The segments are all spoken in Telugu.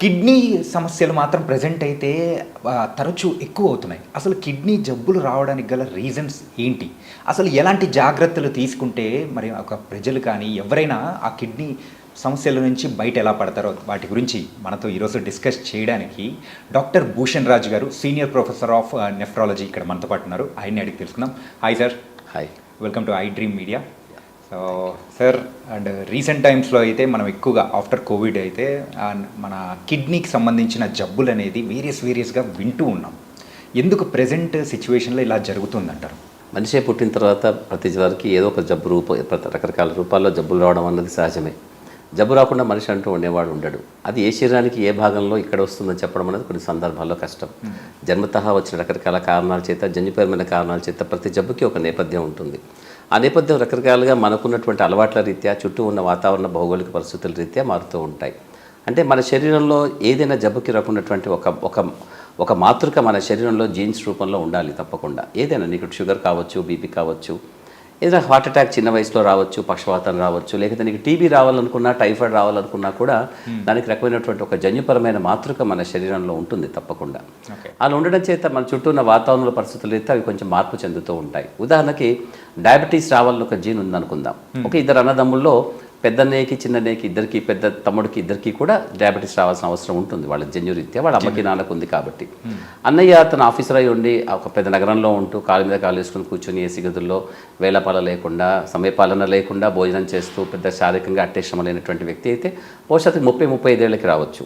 కిడ్నీ సమస్యలు మాత్రం ప్రెజెంట్ అయితే తరచూ ఎక్కువ అవుతున్నాయి. అసలు కిడ్నీ జబ్బులు రావడానికి గల రీజన్స్ ఏంటి? అసలు ఎలాంటి జాగ్రత్తలు తీసుకుంటే మరి ఒక ప్రజలు కానీ ఎవరైనా ఆ కిడ్నీ సమస్యల నుంచి బయట ఎలా పడతారో వాటి గురించి మనతో ఈరోజు డిస్కస్ చేయడానికి డాక్టర్ భూషణ్ రాజ్ గారు, సీనియర్ ప్రొఫెసర్ ఆఫ్ నెఫ్రాలజీ ఇక్కడ మనతో పాటు ఉన్నారు. ఆయన్ని అడిగి తెలుసుకుందాం. Hi sir. Hi, welcome to I dream media. So sir, and recent టైమ్స్లో అయితే మనం ఎక్కువగా ఆఫ్టర్ కోవిడ్ అయితే మన కిడ్నీకి సంబంధించిన జబ్బులు అనేది వేరియస్గా వింటూ ఉన్నాం. ఎందుకు ప్రెజెంట్ సిచ్యువేషన్లో ఇలా జరుగుతుందంటారు? మనిషి పుట్టిన తర్వాత ప్రతి వారికి ఏదో ఒక జబ్బు రకరకాల రూపాల్లో జబ్బులు రావడం అన్నది సహజమే. జబ్బు రాకుండా మనిషి అంటూ ఉండేవాడు ఉండడు. అది ఏ శరీరానికి ఏ భాగంలో ఇక్కడ వస్తుందని చెప్పడం అనేది కొన్ని సందర్భాల్లో కష్టం. జన్మతః వచ్చిన రకరకాల కారణాల చేత, జన్యుపరమైన కారణాల చేత ప్రతి జబ్బుకి ఒక నేపథ్యం ఉంటుంది. ఆ నేపథ్యం రకరకాలుగా మనకున్నటువంటి అలవాట్ల రీత్యా, చుట్టూ ఉన్న వాతావరణ భౌగోళిక పరిస్థితుల రీత్యా మారుతూ ఉంటాయి. అంటే మన శరీరంలో ఏదైనా జబ్బుకి రాకున్నటువంటి ఒక మాతృక మన శరీరంలో జీన్స్ రూపంలో ఉండాలి తప్పకుండా. ఏదైనా నీకు షుగర్ కావచ్చు, బీపీ కావచ్చు, ఏదైనా హార్ట్ అటాక్ చిన్న వయసులో రావచ్చు, పక్షవాతం రావచ్చు, లేకపోతే నీకు టీబీ రావాలనుకున్నా, టైఫాయిడ్ రావాలనుకున్నా కూడా దానికి రకమైనటువంటి ఒక జన్యుపరమైన మాతృక మన శరీరంలో ఉంటుంది తప్పకుండా. అలా ఉండడం చేత మన చుట్టూ ఉన్న వాతావరణ పరిస్థితులు అయితే అవి కొంచెం మార్పు చెందుతూ ఉంటాయి. ఉదాహరణకి డయాబెటీస్ రావాలని ఒక జీన్ ఉందనుకుందాం. ఒక ఇద్దరు అన్నదమ్ముల్లో పెద్దన్నయ్యకి, చిన్నన్నయ్యకి, ఇద్దరికి, పెద్ద తమ్ముడికి ఇద్దరికి కూడా డయాబెటీస్ రావాల్సిన అవసరం ఉంటుంది. వాళ్ళ జన్యురీత్యా వాళ్ళ అమ్మకి నాన్నకు ఉంది కాబట్టి. అన్నయ్య తన ఆఫీసర్ అయి ఉండి ఒక పెద్ద నగరంలో ఉంటూ కాలు మీద కాలు వేసుకుని కూర్చొని ఏసీ గదుల్లో వేళపాల లేకుండా, సమయపాలన లేకుండా భోజనం చేస్తూ పెద్ద శారీరకంగా అట్టేశ్రమ లేనటువంటి వ్యక్తి అయితే బహుశా 30-35 ఏళ్ళకి రావచ్చు.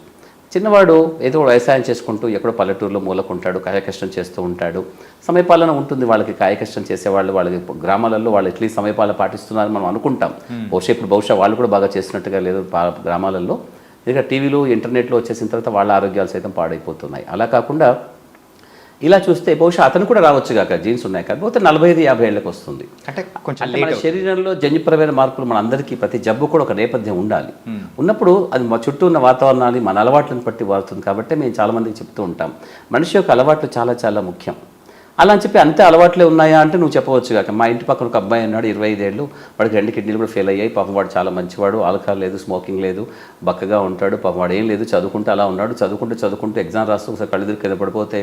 చిన్నవాడు ఏదో వ్యవసాయం చేసుకుంటూ ఎక్కడో పల్లెటూరులో మూలకుంటాడు, కాయకష్టం చేస్తూ ఉంటాడు. సమయపాలన ఉంటుంది వాళ్ళకి. కాయకష్టం చేసేవాళ్ళు వాళ్ళకి గ్రామాలలో వాళ్ళు ఎట్లీ సమయపాలన పాటిస్తున్నారని మనం అనుకుంటాం. బహుశా వాళ్ళు కూడా బాగా చేసినట్టుగా లేదు గ్రామాలలో. ఇక టీవీలు, ఇంటర్నెట్లో వచ్చేసిన తర్వాత వాళ్ళ ఆరోగ్యాలు సైతం పాడైపోతున్నాయి. అలా కాకుండా ఇలా చూస్తే బహుశా అతను కూడా రావచ్చు కాక, జీన్స్ ఉన్నాయి కాకపోతే 45-50 ఏళ్ళకి వస్తుంది. అంటే కొంచెం మన శరీరంలో జన్యుపరమైన మార్పులు మన అందరికీ, ప్రతి జబ్బు కూడా ఒక నేపథ్యం ఉండాలి. ఉన్నప్పుడు అది మా చుట్టూ ఉన్న వాతావరణాన్ని, మన అలవాట్లను బట్టి మారుతుంది. కాబట్టి మేము చాలామందికి చెప్తూ ఉంటాం, మనిషి యొక్క అలవాట్లు చాలా చాలా ముఖ్యం. అలా అని చెప్పి అంతే అలవాట్లే ఉన్నాయా అంటే నువ్వు చెప్పవచ్చు కాక. మా ఇంటి పక్కన ఒక అబ్బాయి ఉన్నాడు, 25 ఏళ్ళు, వాడికి 2 కిడ్నీలు కూడా ఫెయిల్ అయ్యాయి. పాపం వాడు చాలా మంచివాడు, ఆల్కహాల్ లేదు, స్మోకింగ్ లేదు, బక్కగా ఉంటాడు. పాపం వాడు ఏం లేదు, చదువుకుంటూ అలా ఉన్నాడు. చదువుకుంటూ ఎగ్జామ్ రాస్తూ ఒకసారి కళ్ళెదురు కింద పడిపోతే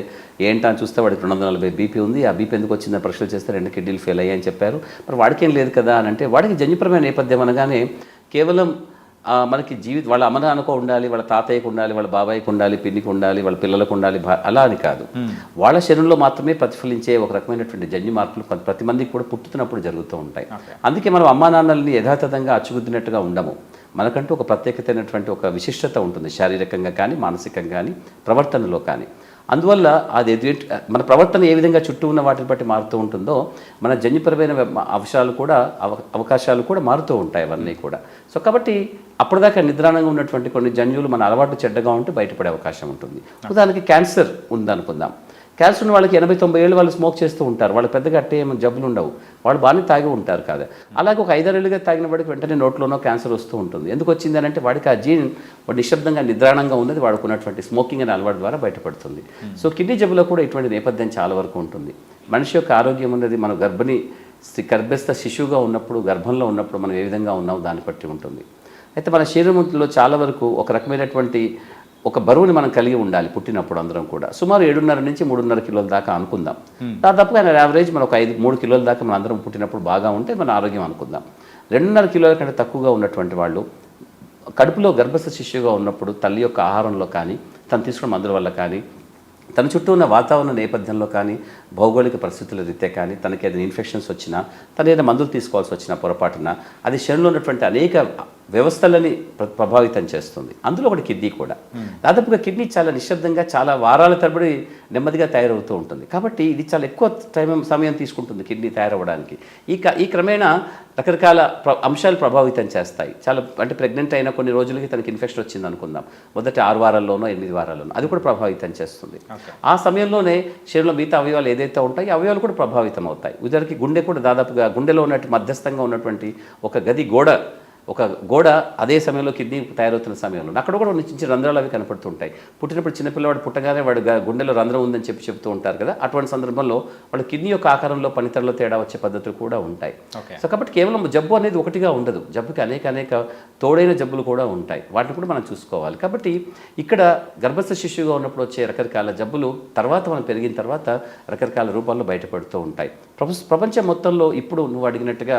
ఏంటా అని చూస్తే వాడికి 240 బీపీ ఉంది. ఆ బీపీ ఎందుకు వచ్చిందని పరీక్షలు చేస్తే 2 కిడ్నీలు ఫెయిల్ అయ్యాయని చెప్పారు. మరి వాడికి ఏం లేదు కదా అని అంటే, వాడికి జన్యుపరమైన నేపథ్యం అనగానే కేవలం మనకి వాళ్ళ అమ్మ నాన్నకు ఉండాలి, వాళ్ళ తాతయ్యకు ఉండాలి, వాళ్ళ బాబాయ్కి ఉండాలి, పిన్నికి ఉండాలి, వాళ్ళ పిల్లలకు ఉండాలి, అలా అని కాదు. వాళ్ళ శరీరంలో మాత్రమే ప్రతిఫలించే ఒక రకమైనటువంటి జన్యు మార్పులు ప్రతి మందికి కూడా పుట్టుతున్నప్పుడు జరుగుతూ ఉంటాయి. అందుకే మనం అమ్మా నాన్నల్ని యథాతథంగా అచ్చుగుద్దినట్టుగా ఉండము. మనకంటూ ఒక ప్రత్యేకతైనటువంటి ఒక విశిష్టత ఉంటుంది, శారీరకంగా కానీ, మానసికంగా కానీ, ప్రవర్తనలో కానీ. అందువల్ల అది మన ప్రవర్తన ఏ విధంగా చుట్టూ ఉన్న వాటిని బట్టి మారుతూ ఉంటుందో, మన జన్యుపరమైన అవకాశాలు కూడా మారుతూ ఉంటాయి అవన్నీ కూడా. సో కాబట్టి అప్పటిదాకా నిద్రాణంగా ఉన్నటువంటి కొన్ని జన్యువులు మన అలవాటు చెడ్డగా ఉంటే బయటపడే అవకాశం ఉంటుంది. ఉదాహరణకి క్యాన్సర్ ఉందనుకుందాం. క్యాన్సర్ ఉన్న వాళ్ళకి 80-90 ఏళ్ళు వాళ్ళు స్మోక్ చేస్తూ ఉంటారు. వాళ్ళు పెద్దగా అట్టే ఏమైనా జబ్బులు ఉండవు, వాళ్ళు బాగానే తాగి ఉంటారు కదా. అలాగే ఒక 5-6 ఏళ్ళుగా తాగిన వాడికి వెంటనే నోట్లోనో క్యాన్సర్ వస్తూ ఉంటుంది. ఎందుకు వచ్చింది అని అంటే వాడికి ఆ జీన్ వాడు నిశ్శబ్దంగా నిద్రాణంగా ఉన్నది వాడుకున్నటువంటి స్మోకింగ్ అనే అలవాటు ద్వారా బయటపడుతుంది. సో కిడ్నీ జబ్బులో కూడా ఇటువంటి నేపథ్యం చాలా వరకు ఉంటుంది. మనిషి యొక్క ఆరోగ్యం ఉన్నది మన గర్భస్థ శిశువుగా ఉన్నప్పుడు, గర్భంలో ఉన్నప్పుడు మనం ఏ విధంగా ఉన్నామో దాన్ని బట్టి ఉంటుంది. అయితే మన శరీరంలో చాలా వరకు ఒక రకమైనటువంటి ఒక బరువుని మనం కలిగి ఉండాలి పుట్టినప్పుడు అందరం కూడా. సుమారు 7.5 నుంచి 3.5 కిలోల దాకా అనుకుందాం. దాదాపుగా యావరేజ్ మనం ఒక 3 కిలోల దాకా మన అందరం పుట్టినప్పుడు బాగా ఉంటే మన ఆరోగ్యం అనుకుందాం. 2.5 కిలోల కంటే తక్కువగా ఉన్నటువంటి వాళ్ళు కడుపులో గర్భస్థ శిశువుగా ఉన్నప్పుడు తల్లి యొక్క ఆహారంలో కానీ, తను తీసుకున్న మందుల వల్ల కానీ, తన చుట్టూ ఉన్న వాతావరణ నేపథ్యంలో కానీ, భౌగోళిక పరిస్థితుల రీత్యా కానీ, తనకి ఏదైనా ఇన్ఫెక్షన్స్ వచ్చినా, తను ఏదైనా మందులు తీసుకోవాల్సి వచ్చినా పొరపాటున అది శరీరంలో ఉన్నటువంటి అనేక వ్యవస్థలని ప్రభావితం చేస్తుంది. అందులో ఒకటి కిడ్నీ కూడా. దాదాపుగా కిడ్నీ చాలా నిశ్శబ్దంగా చాలా వారాల తరబడి నెమ్మదిగా తయారవుతూ ఉంటుంది. కాబట్టి ఇది చాలా ఎక్కువ సమయం తీసుకుంటుంది కిడ్నీ తయారవ్వడానికి. ఈ క్రమేణా రకరకాల అంశాలు ప్రభావితం చేస్తాయి. చాలా అంటే ప్రెగ్నెంట్ అయిన కొన్ని రోజులకి తనకి ఇన్ఫెక్షన్ వచ్చింది అనుకుందాం, మొదటి 6 వారాల్లోనో 8 వారాల్లోనో, అది కూడా ప్రభావితం చేస్తుంది. ఆ సమయంలోనే శరీరంలో మిగతా అవయవాలు ఏదైతే ఉంటాయో అవయవాలు కూడా ప్రభావితం అవుతాయి. ఉదాహరణకి గుండె కూడా దాదాపుగా గుండెలో ఉన్నట్టు మధ్యస్థంగా ఉన్నటువంటి ఒక గది గోడ ఒక గోడ అదే సమయంలో కిడ్నీ తయారవుతున్న సమయంలో అక్కడ కూడా చిన్న చిన్న రంధ్రాలు అవి కనపడుతుంటాయి. పుట్టినప్పుడు చిన్నపిల్లవాడు పుట్టగానే వాడు గుండెలో రంధ్రం ఉందని చెప్తూ ఉంటారు కదా, అటువంటి సందర్భంలో వాళ్ళ కిడ్నీ యొక్క ఆకారంలో పనితీరులో తేడా వచ్చే పద్ధతులు కూడా ఉంటాయి. సో కాబట్టి కేవలం జబ్బు అనేది ఒకటిగా ఉండదు, జబ్బుకి అనేక తోడైన జబ్బులు కూడా ఉంటాయి, వాటిని కూడా మనం చూసుకోవాలి. కాబట్టి ఇక్కడ గర్భస్థ శిశువుగా ఉన్నప్పుడు వచ్చే రకరకాల జబ్బులు తర్వాత మనం పెరిగిన తర్వాత రకరకాల రూపాల్లో బయటపడుతూ ఉంటాయి. ప్రపంచం మొత్తంలో ఇప్పుడు నువ్వు అడిగినట్టుగా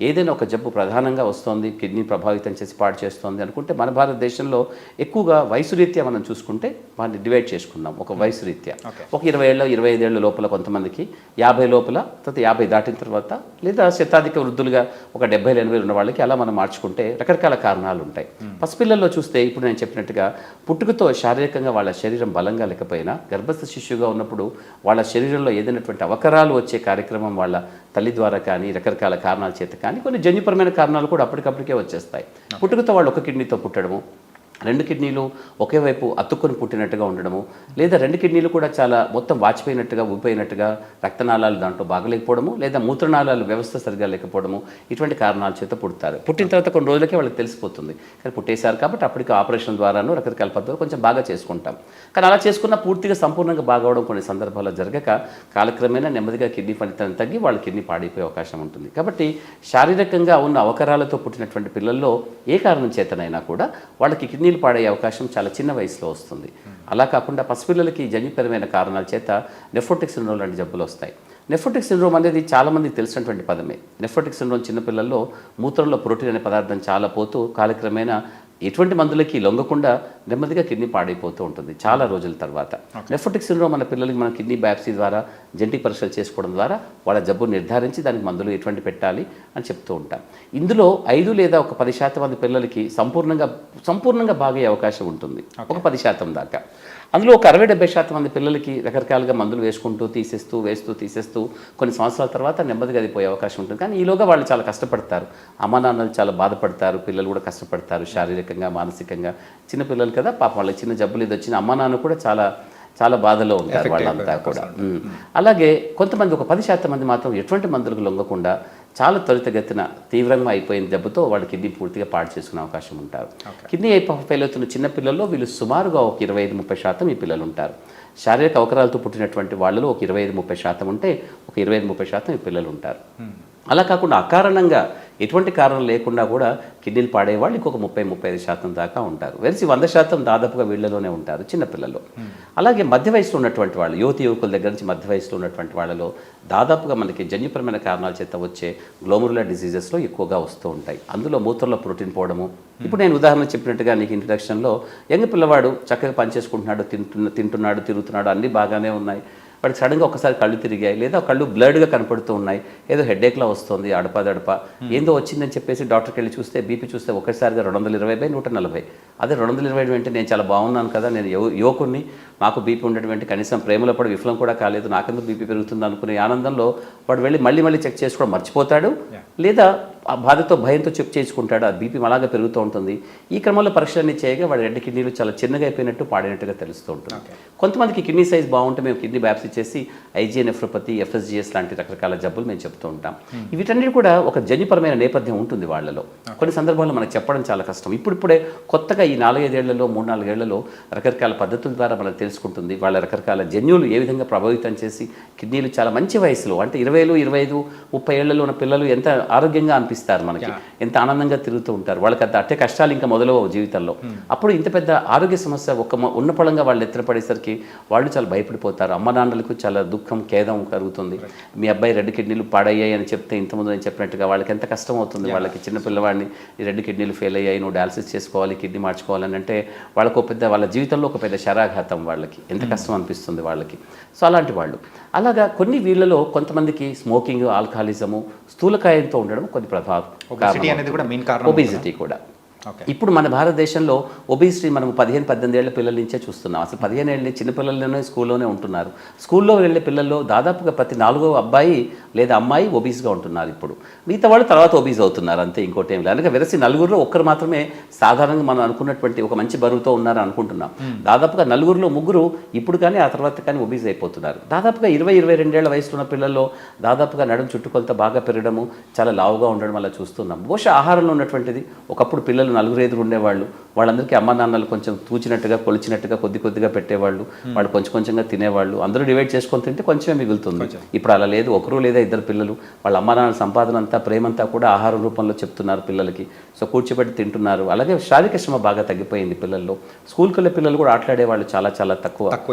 ఏదైనా ఒక జబ్బు ప్రధానంగా వస్తుంది, కిడ్నీ ప్రభావితం చేసి పాడు చేస్తుంది అనుకుంటే మన భారతదేశంలో ఎక్కువగా వయసు రీత్యా మనం చూసుకుంటే వాటిని డివైడ్ చేసుకుందాం. ఒక వయసు రీత్యా ఒక 20 ఏళ్ళ 25 ఏళ్ళ లోపల కొంతమందికి, 50 లోపల, తర్వాత 50 దాటిన తర్వాత, లేదా శతాధిక వృద్ధులుగా ఒక 70 80 ఉన్న వాళ్ళకి అలా మనం మార్చుకుంటే రకరకాల కారణాలు ఉంటాయి. పసిపిల్లల్లో చూస్తే ఇప్పుడు నేను చెప్పినట్టుగా పుట్టుకతో శారీరకంగా వాళ్ళ శరీరం బలంగా లేకపోయినా గర్భస్థ శిశువుగా ఉన్నప్పుడు వాళ్ళ శరీరంలో ఏదైనటువంటి అవకరాలు వచ్చే కార్యక్రమం వాళ్ళ తల్లి ద్వారా కానీ రకరకాల కారణాల చేత కానీ కొన్ని జన్యుపరమైన కారణాలు కూడా అప్పటికప్పటికే వచ్చేస్తాయి. పుట్టుకతో వాళ్ళు ఒక కిడ్నీతో పుట్టడము, 2 కిడ్నీలు ఒకే వైపు అతుక్కుని పుట్టినట్టుగా ఉండడము, లేదా 2 కిడ్నీలు కూడా చాలా మొత్తం వాచిపోయినట్టుగా ఊపిపోయినట్టుగా, రక్తనాళాలు దాంట్లో బాగలేకపోవడము, లేదా మూత్రనాళాలు వ్యవస్థ సరిగా లేకపోవడము, ఇటువంటి కారణాల చేత పుడతారు. పుట్టిన తర్వాత కొన్ని రోజులకే వాళ్ళకి తెలిసిపోతుంది, కానీ పుట్టేశారు కాబట్టి అప్పటికి ఆపరేషన్ ద్వారాను రకరకాల పద్ధతులు కొంచెం బాగా చేసుకుంటాం. కానీ అలా చేసుకున్న పూర్తిగా సంపూర్ణంగా బాగవడం కొన్ని సందర్భాల్లో జరగక కాలక్రమేణా నెమ్మదిగా కిడ్నీ ఫలితం తగ్గి వాళ్ళ కిడ్నీ పాడైపోయే అవకాశం ఉంటుంది. కాబట్టి శారీరకంగా ఉన్న అవకరాలతో పుట్టినటువంటి పిల్లల్లో ఏ కారణం చేతనైనా కూడా వాళ్ళకి కిడ్నీలు పాడయ్యే అవకాశం చాలా చిన్న వయసులో వస్తుంది. అలా కాకుండా పసిపిల్లలకి జన్యుపరమైన కారణాల చేత నెఫ్రోటిక్ సిండ్రోమ్ లాంటి జబ్బులు వస్తాయి. నెఫ్రోటిక్ సిండ్రోమ్ అనేది చాలామందికి తెలిసినటువంటి పదమే. నెఫ్రోటిక్ సిండ్రోమ్ చిన్నపిల్లల్లో మూత్రంలో ప్రోటీన్ అనే పదార్థం చాలా పోతూ కాలక్రమేణా ఎటువంటి మందులకి లొంగకుండా నెమ్మదిగా కిడ్నీ పాడైపోతూ ఉంటుంది చాలా రోజుల తర్వాత. నెఫ్రోటిక్ సిండ్రోమ్ మన పిల్లలకి మన కిడ్నీ బయాప్సీ ద్వారా జెనెటిక్ పరీక్షలు చేసుకోవడం ద్వారా వాళ్ళ జబ్బు నిర్ధారించి దానికి మందులు ఎటువంటి పెట్టాలి అని చెప్తూ ఉంటాం. ఇందులో 5 లేదా ఒక 10% మంది పిల్లలకి సంపూర్ణంగా బాగయ్యే అవకాశం ఉంటుంది, ఒక 10% దాకా. అందులో ఒక 60-70% మంది పిల్లలకి రకరకాలుగా మందులు వేసుకుంటూ తీసేస్తూ కొన్ని సంవత్సరాల తర్వాత నెమ్మదిగా అది పోయే అవకాశం ఉంటుంది. కానీ ఈలోగా వాళ్ళు చాలా కష్టపడతారు, అమ్మా నాన్నలు చాలా బాధపడతారు, పిల్లలు కూడా కష్టపడతారు శారీరకంగా మానసికంగా. చిన్నపిల్లలు కదా పాపం, వాళ్ళకి చిన్న జబ్బులు ఇది వచ్చిన అమ్మా నాన్న కూడా చాలా బాధలో ఉంటారు వాళ్ళంతా కూడా. అలాగే కొంతమంది ఒక 10% మంది మాత్రం ఎటువంటి మందులకు లొంగకుండా చాలా త్వరితగతిన తీవ్రంగా అయిపోయిన జబ్బుతో వాళ్ళు కిడ్నీ పూర్తిగా పాడు చేసుకునే అవకాశం ఉంటారు. కిడ్నీ ఫెయిల్ అవుతున్న చిన్న పిల్లల్లో వీళ్ళు సుమారుగా ఒక 25-30% ఈ పిల్లలు ఉంటారు. శారీరక అవకరాలతో పుట్టినటువంటి వాళ్ళలో ఒక 25-30% ఉంటే ఒక 25-30% ఈ పిల్లలు ఉంటారు. అలా కాకుండా అకారణంగా ఎటువంటి కారణం లేకుండా కూడా కిడ్నీలు పాడేవాళ్ళు ఇంకొక 30-35% దాకా ఉంటారు. వెలిసి 100% దాదాపుగా వీళ్ళలోనే ఉంటారు చిన్నపిల్లల్లో. అలాగే మధ్య వయసులో ఉన్నటువంటి వాళ్ళు, యువకుల దగ్గర నుంచి మధ్య వయసులో ఉన్నటువంటి వాళ్ళలో దాదాపుగా మనకి జన్యుపరమైన కారణాల చేత వచ్చే గ్లోమరులర్ డిసీజెస్లో ఎక్కువగా వస్తూ ఉంటాయి. అందులో మూత్రంలో ప్రోటీన్ పోవడము. ఇప్పుడు నేను ఉదాహరణ చెప్పినట్టుగా నీకు ఇంట్రడక్షన్లో యంగ్ పిల్లవాడు చక్కగా పనిచేసుకుంటున్నాడు, తింటున్నాడు, తిరుగుతున్నాడు, అన్నీ బాగానే ఉన్నాయి. వాడికి సడన్గా ఒకసారి కళ్ళు తిరిగాయి, లేదా కళ్ళు బ్లడ్గా కనపడుతూ ఉన్నాయి, ఏదో హెడేక్లా వస్తుంది, అడపదడప ఏందో వచ్చిందని చెప్పేసి డాక్టర్కి వెళ్ళి చూస్తే బీపీ చూస్తే ఒకసారిగా 220/140. అదే 220 అంటే నేను చాలా బాగున్నాను కదా, నేను యువకుడిని, నాకు బీపీ ఉండేటువంటి కనీసం ప్రేమలో పడి విఫలం కూడా కాలేదు, నాకెందుకు బీపీ పెరుగుతుంది అనుకునే ఆనందంలో వాడు వెళ్ళి మళ్ళీ చెక్ చేసుకోవడం మర్చిపోతాడు, లేదా ఆ బాధతో భయంతో చెక్ చేసుకుంటాడు, ఆ బీపీ అలాగే పెరుగుతూ ఉంటుంది. ఈ క్రమంలో పరీక్షలన్నీ చేయగా వాడి 2 కిడ్నీలు చాలా చిన్నగా అయిపోయినట్టు పాడినట్టుగా తెలుస్తూ ఉంటుంది. కొంతమందికి కిడ్నీ సైజ్ బాగుంటే మేము కిడ్నీ బయాప్సీ చేసి ఐజీఏ నెఫ్రోపతి, FSGS లాంటి రకరకాల జబ్బులు మేము చెప్తూ ఉంటాం. వీటన్నిటి కూడా ఒక జన్యుపరమైన నేపథ్యం ఉంటుంది వాళ్ళలో. కొన్ని సందర్భాల్లో మనకు చెప్పడం చాలా కష్టం. ఇప్పుడిప్పుడే కొత్తగా ఈ 4-5 ఏళ్లలో 3-4 ఏళ్లలో రకరకాల పద్ధతుల ద్వారా మనకు తెలుసుకుంటుంది వాళ్ళ రకరకాల జన్యువులు ఏ విధంగా ప్రభావితం చేసి కిడ్నీలు చాలా మంచి వయసులో అంటే 20, 25, 30 ఏళ్లలో ఉన్న పిల్లలు ఎంత ఆరోగ్యంగా అనిపిస్తారు మనకి, ఎంత ఆనందంగా తిరుగుతూ ఉంటారు. వాళ్ళకి అంత అట్టే కష్టాలు ఇంకా మొదలవు జీవితంలో. అప్పుడు ఇంత పెద్ద ఆరోగ్య సమస్య ఉన్న పళంగా వాళ్ళు ఎత్తున పడేసరికి వాళ్ళు చాలా భయపడిపోతారు. అమ్మ నాన్నలకు చాలా దుఃఖం, ఖేదం కలుగుతుంది. మీ అబ్బాయి 2 కిడ్నీలు పాడయ్యాయి అని చెప్తే ఇంతకుముందు నేను చెప్పినట్టుగా వాళ్ళకి ఎంత కష్టం అవుతుంది. వాళ్ళకి చిన్న పిల్లవాడిని 2 కిడ్నీలు ఫెయిల్ అయ్యాయి, నువ్వు డయాలసిస్ చేసుకోవాలి, కిడ్నీ మార్చుకోవాలని అంటే వాళ్ళకు వాళ్ళ జీవితంలో ఒక పెద్ద శరాఘాతం, వాళ్ళకి ఎంత కష్టం అనిపిస్తుంది వాళ్ళకి. సో అలాంటి వాళ్ళు అలాగా కొన్ని వీళ్ళలో కొంతమందికి స్మోకింగ్, ఆల్కహాలిజము, స్థూలకాయంతో ఉండడం కొన్ని ప్రభావం, ఒబేసిటీ కూడా ఒబేసిటీ కూడా ఓకే. ఇప్పుడు మన భారతదేశంలో ఒబిసిటీ మనం 15-18 ఏళ్ల పిల్లల నుంచే చూస్తున్నాం. అసలు 15 ఏళ్ళ చిన్నపిల్లల్లోనే స్కూల్లోనే ఉంటున్నారు. స్కూల్లో వెళ్ళే పిల్లల్లో దాదాపుగా ప్రతి 4వ అబ్బాయి లేదా అమ్మాయి ఒబీస్గా ఉంటున్నారు. ఇప్పుడు మిగతా వాళ్ళు తర్వాత ఒబీస్ అవుతున్నారు, అంతే, ఇంకోటి ఏం లేదు. అందుకే వెరసి నలుగురిలో ఒక్కరు మాత్రమే సాధారణంగా మనం అనుకున్నటువంటి ఒక మంచి బరువుతో ఉన్నారు అనుకుంటున్నాం. దాదాపుగా నలుగురిలో ముగ్గురు ఇప్పుడు కానీ ఆ తర్వాత కానీ ఒబీస్ అయిపోతున్నారు. దాదాపుగా 20-22 ఏళ్ల వయసులో ఉన్న పిల్లల్లో దాదాపుగా నడుము చుట్టుకొలత బాగా పెరగడము, చాలా లావుగా ఉండడం వల్ల చూస్తున్నాం. బహుశా ఆహారంలో ఉన్నటువంటిది. ఒకప్పుడు పిల్లలు 4 ఉండేవాళ్ళు, వాళ్ళందరికీ అమ్మ నాన్నలు కొంచెం తూచినట్టుగా కొలిచినట్టుగా కొద్దిగా పెట్టేవాళ్ళు, వాళ్ళు కొంచెం కొంచెంగా తినేవాళ్ళు, అందరూ డివైడ్ చేసుకొని తింటే కొంచెమే మిగులుతుంది. ఇప్పుడు అలా లేదు, ఒకరు లేదా ఇద్దరు పిల్లలు, వాళ్ళ అమ్మ నాన్నల సంపాదన అంతా ప్రేమంతా కూడా ఆహారం రూపంలో చెప్తున్నారు పిల్లలకి. సో కూర్చోబెట్టి తింటున్నారు. అలాగే శారీరక శ్రమ బాగా తగ్గిపోయింది పిల్లల్లో. స్కూల్కి వెళ్ళే పిల్లలు కూడా ఆటలాడే వాళ్ళు చాలా చాలా తక్కువ.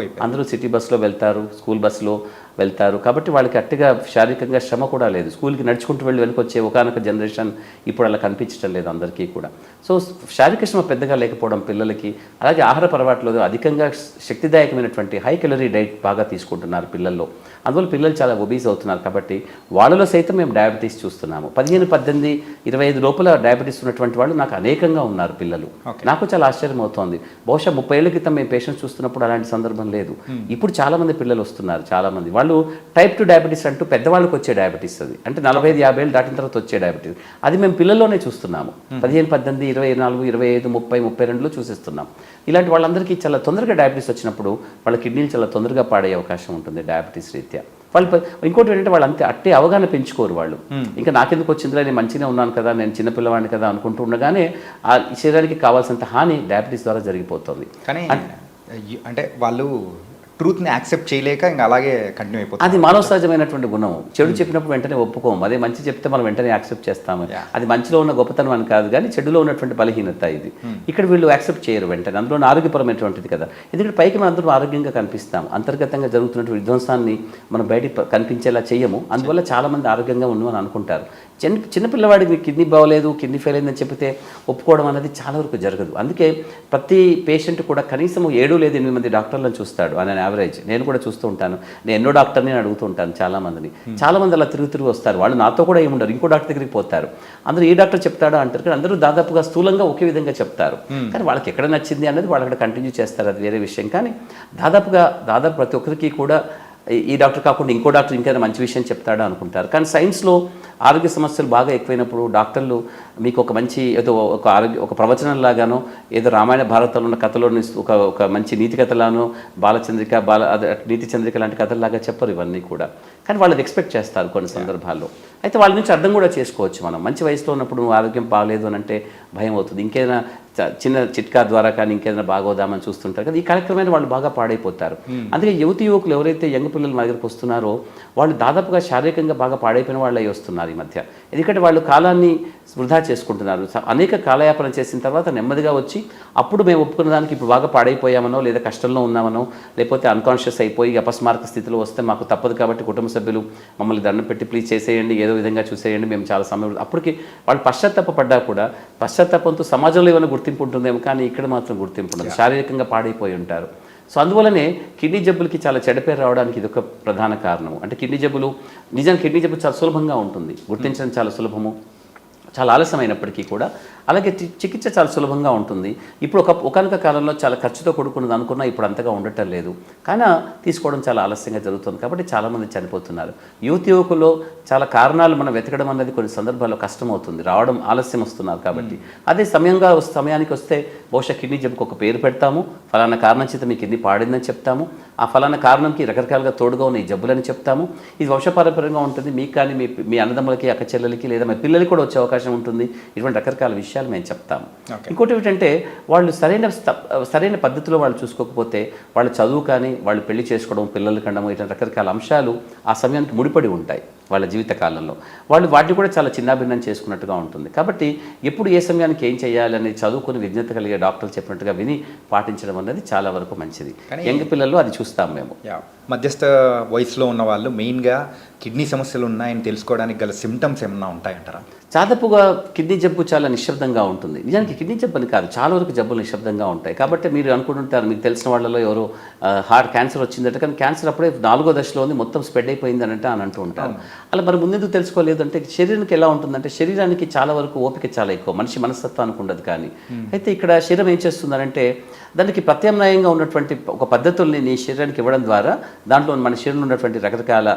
అందరూ సిటీ బస్సులో వెళ్తారు, స్కూల్ బస్సులో వెళ్తారు. కాబట్టి వాళ్ళకి అట్టిగా శారీరకంగా శ్రమ కూడా లేదు. స్కూల్కి నడుచుకుంటూ వెళ్ళి వెనుకొచ్చే ఒకనొక జనరేషన్ ఇప్పుడు అలా కనిపించడం లేదు అందరికీ కూడా. సో శారీరక శ్రమ పెద్దగా లేకపోవడం పిల్లలకి, అలాగే ఆహార అలవాట్లో అధికంగా శక్తిదాయకమైనటువంటి హై కెలరీ డైట్ బాగా తీసుకుంటున్నారు పిల్లల్లో. అందువల్ల పిల్లలు చాలా ఒబీస్ అవుతున్నారు. కాబట్టి వాళ్ళలో సైతం మేము డయాబెటీస్ చూస్తున్నాము. 15-18-25 లోపల డయాబెటీస్ ఉన్నటువంటి వాళ్ళు నాకు అనేకంగా ఉన్నారు పిల్లలు. నాకు చాలా ఆశ్చర్యం అవుతోంది. బహుశా 30 ఏళ్ల క్రితం మేము పేషెంట్స్ చూస్తున్నప్పుడు అలాంటి సందర్భం లేదు. ఇప్పుడు చాలామంది పిల్లలు వస్తున్నారు. చాలామంది వాళ్ళు టైప్ 2 డయాబెటీస్ అంటూ పెద్దవాళ్ళకి వచ్చే డయాబెటీస్, అది అంటే 45-50 ఏళ్ళు దాటిన తర్వాత వచ్చే డయాబెటీస్, అది మేము పిల్లల్లోనే చూస్తున్నాము. 15-18, 24, 25, 30, 32లో చూసిస్తున్నాం. ఇలాంటి వాళ్ళందరికీ చాలా తొందరగా డయాబెటీస్ వచ్చినప్పుడు వాళ్ళ కిడ్నీలు చాలా తొందరగా పాడయ్యే అవకాశం ఉంటుంది డయాబెటీస్ రీత్యా. వాళ్ళు ఇంకోటి ఏంటంటే వాళ్ళు అంతే అట్టే అవగాహన పెంచుకోరు వాళ్ళు. ఇంకా నాకెందుకు వచ్చిందిరా, నేను మంచిగా ఉన్నాను కదా, నేను చిన్నపిల్లవాడిని కదా అనుకుంటూ ఉండగానే ఆ శరీరానికి కావాల్సినంత హాని డయాబెటీస్ ద్వారా జరిగిపోతుంది. కానీ అంటే వాళ్ళు ట్రూత్ని యాక్సెప్ట్ చేయలేక ఇంకా అలాగే కంటిన్యూ అయిపోతుంది. అది మానవ సహజమైనటువంటి గుణం. చెడు చెప్పినప్పుడు వెంటనే ఒప్పుకోము, అదే మంచి చెప్తే మనం వెంటనే యాక్సెప్ట్ చేస్తాము. అది మంచిలో ఉన్న గొప్పతనం అని కాదు, కానీ చెడులో ఉన్నటువంటి బలహీనత ఇది. ఇక్కడ వీళ్ళు యాక్సెప్ట్ చేయరు వెంటనే. అందులో ఆరోగ్యపరమైనటువంటిది కదా. ఎందుకంటే పైకి మనం అందరూ ఆరోగ్యంగా కనిపిస్తాం, అంతర్గతంగా జరుగుతున్నటువంటి విధ్వంసాన్ని మనం బయటికి కనిపించేలా చేయము. అందువల్ల చాలామంది ఆరోగ్యంగా ఉన్నామని అనుకుంటారు. చిన్నపిల్లవాడికి కిడ్నీ బాగోలేదు, కిడ్నీ ఫెయిల్ అయిందని చెప్తే ఒప్పుకోవడం అనేది చాలా వరకు జరగదు. అందుకే ప్రతి పేషెంట్ కూడా కనీసం 7 లేదా 8 మంది డాక్టర్లను చూస్తాడు అని యావరేజ్. నేను కూడా చూస్తూ ఉంటాను. నేను ఎన్నో డాక్టర్ని అడుగుతూ ఉంటాను చాలామందిని. చాలామంది అలా తిరిగి వస్తారు. వాళ్ళు నాతో కూడా ఏముండరు, ఇంకో డాక్టర్ దగ్గరికి పోతారు. అందరూ ఏ డాక్టర్ చెప్తాడో అంటారు, కానీ అందరూ దాదాపుగా స్థూలంగా ఒకే విధంగా చెప్తారు. కానీ వాళ్ళకి ఎక్కడ నచ్చింది అనేది వాళ్ళు అక్కడ కంటిన్యూ చేస్తారు, అది వేరే విషయం. కానీ దాదాపు ప్రతి ఒక్కరికి కూడా ఈ డాక్టర్ కాకుండా ఇంకో డాక్టర్ ఇంకేదైనా మంచి విషయం చెప్తాడా అనుకుంటారు. కానీ సైన్స్లో ఆరోగ్య సమస్యలు బాగా ఎక్కువైనప్పుడు డాక్టర్లు మీకు ఒక మంచి ఏదో ఒక ప్రవచనంలాగానో, ఏదో రామాయణ భారతంలో ఉన్న కథలోని ఒక మంచి నీతి కథలానో, నీతి చంద్రిక లాంటి కథల్లాగా చెప్పరు ఇవన్నీ కూడా. కానీ వాళ్ళది ఎక్స్పెక్ట్ చేస్తారు కొన్ని సందర్భాల్లో. అయితే వాళ్ళ నుంచి అర్థం కూడా చేసుకోవచ్చు మనం. మంచి వయసులో ఉన్నప్పుడు నువ్వు ఆరోగ్యం బాగలేదు అని అంటే భయం అవుతుంది. ఇంకేదైనా చిన్న చిట్కా ద్వారా కానీ ఇంకేదైనా బాగోదామని చూస్తుంటారు కదా. ఈ కార్యక్రమాన్ని వాళ్ళు బాగా పాడైపోతారు. అందుకే యువకులు ఎవరైతే యంగ్ పిల్లలు మా దగ్గరకు వస్తున్నారో వాళ్ళు దాదాపుగా శారీరకంగా బాగా పాడైపోయిన వాళ్ళు అయి వస్తున్నారు ఈ మధ్య. ఎందుకంటే వాళ్ళు కాలాన్ని వృధా చేసుకుంటున్నారు. అనేక కాలయాపన చేసిన తర్వాత నెమ్మదిగా వచ్చి అప్పుడు మేము ఒప్పుకున్న దానికి ఇప్పుడు బాగా పాడైపోయామనో, లేదా కష్టంలో ఉన్నామనో, లేకపోతే అన్కాన్షియస్ అయిపోయి అపస్మారక స్థితిలో వస్తే మాకు తప్పదు కాబట్టి కుటుంబ సభ్యులు మమ్మల్ని దండం పెట్టి ప్లీజ్ చేసేయండి, ఏదో విధంగా చూసేయండి, మేము చాలా సమయం, అప్పటికి వాళ్ళు పశ్చాత్తాపడ్డా కూడా పశ్చాత్తాపంతో సమాజంలో ఏమైనా గుర్తింపు ఉంటుందేమో, కానీ ఇక్కడ మాత్రం గుర్తింపు ఉండదు. శారీరకంగా పాడైపోయి ఉంటారు. సో అందువల్లనే కిడ్నీ జబ్బులకి చాలా చెడ్డపేరు రావడానికి ఇది ఒక ప్రధాన కారణం. అంటే కిడ్నీ జబ్బులు చాలా సులభంగా ఉంటుంది, గుర్తించడం చాలా సులభము, చాలా ఆలస్యమైనప్పటికీ కూడా. అలాగే చికిత్స చాలా సులభంగా ఉంటుంది. ఇప్పుడు ఒకనొక కాలంలో చాలా ఖర్చుతో కూడుకున్నది అనుకున్నా ఇప్పుడు అంతగా ఉండటం లేదు, కానీ తీసుకోవడం చాలా ఆలస్యంగా జరుగుతుంది. కాబట్టి చాలామంది చనిపోతున్నారు. యువకుల్లో చాలా కారణాలు మనం వెతకడం అనేది కొన్ని సందర్భాల్లో కష్టమవుతుంది, రావడం ఆలస్యం వస్తున్నారు కాబట్టి. అదే సమయానికి వస్తే బహుశా కిడ్నీ జబ్బుకు ఒక పేరు పెడతాము, ఫలానా కారణం చేత మీ కిడ్నీ పాడిందని చెప్తాము, ఆ ఫలానా కారణంకి రకరకాలుగా తోడుగా ఉన్న ఈ జబ్బులని చెప్తాము. ఇది వంశపారంపర్యంగా ఉంటుంది. మీకు కానీ మీ అన్నదమ్ములకి, అక్క చెల్లెలకి, లేదా మీ పిల్లలకి కూడా వచ్చే అవకాశం ఉంటుంది. ఇటువంటి రకరకాల విషయాలు మేము చెప్తాము. ఇంకోటి ఏమిటంటే వాళ్ళు సరైన పద్ధతిలో వాళ్ళు చూసుకోకపోతే వాళ్ళ చదువు కానీ, వాళ్ళు పెళ్లి చేసుకోవడం, పిల్లలు కండము, ఇటువంటి రకరకాల అంశాలు ఆ సమయానికి ముడిపడి ఉంటాయి వాళ్ళ జీవితకాలంలో. వాళ్ళు వాటిని కూడా చాలా చిన్నాభిన్నం చేసుకున్నట్టుగా ఉంటుంది. కాబట్టి ఎప్పుడు ఏ సమయానికి ఏం చేయాలని చదువుకుని విజ్ఞత కలిగే డాక్టర్లు చెప్పినట్టుగా విని పాటించడం అనేది చాలా వరకు మంచిది. యంగ్ పిల్లల్లో అది చూస్తాం మేము. మధ్యస్థ వయసులో ఉన్న వాళ్ళు మెయిన్గా కిడ్నీ సమస్యలు ఉన్నాయని తెలుసుకోవడానికి గల సిమ్టమ్స్ ఏమన్నా ఉంటాయంటారా? దాదాపుగా కిడ్నీ జబ్బు చాలా నిశ్శబ్దంగా ఉంటుంది. నిజానికి కిడ్నీ జబ్బు అని కాదు, చాలా వరకు జబ్బులు నిశ్శబ్దంగా ఉంటాయి. కాబట్టి మీరు అనుకుంటుంటారు, మీకు తెలిసిన వాళ్ళలో ఎవరో హార్ట్ క్యాన్సర్ వచ్చిందంటే, కానీ క్యాన్సర్ అప్పుడే 4వ దశలో ఉంది, మొత్తం స్ప్రెడ్ అయిపోయింది అని అంటూ ఉంటారు. అలా మరి ముందెందుకు తెలుసుకోలేదు అంటే, శరీరానికి ఎలా ఉంటుందంటే, శరీరానికి చాలా వరకు ఓపిక చాలా ఎక్కువ, మనిషి మనస్తత్వానికి ఉండదు. కానీ అయితే ఇక్కడ శరీరం ఏం చేస్తుందంటే, దానికి ప్రత్యామ్నాయంగా ఉన్నటువంటి ఒక పద్ధతుల్ని నీ శరీరానికి ఇవ్వడం ద్వారా దాంట్లో మన శరీరంలో ఉన్నటువంటి రకరకాల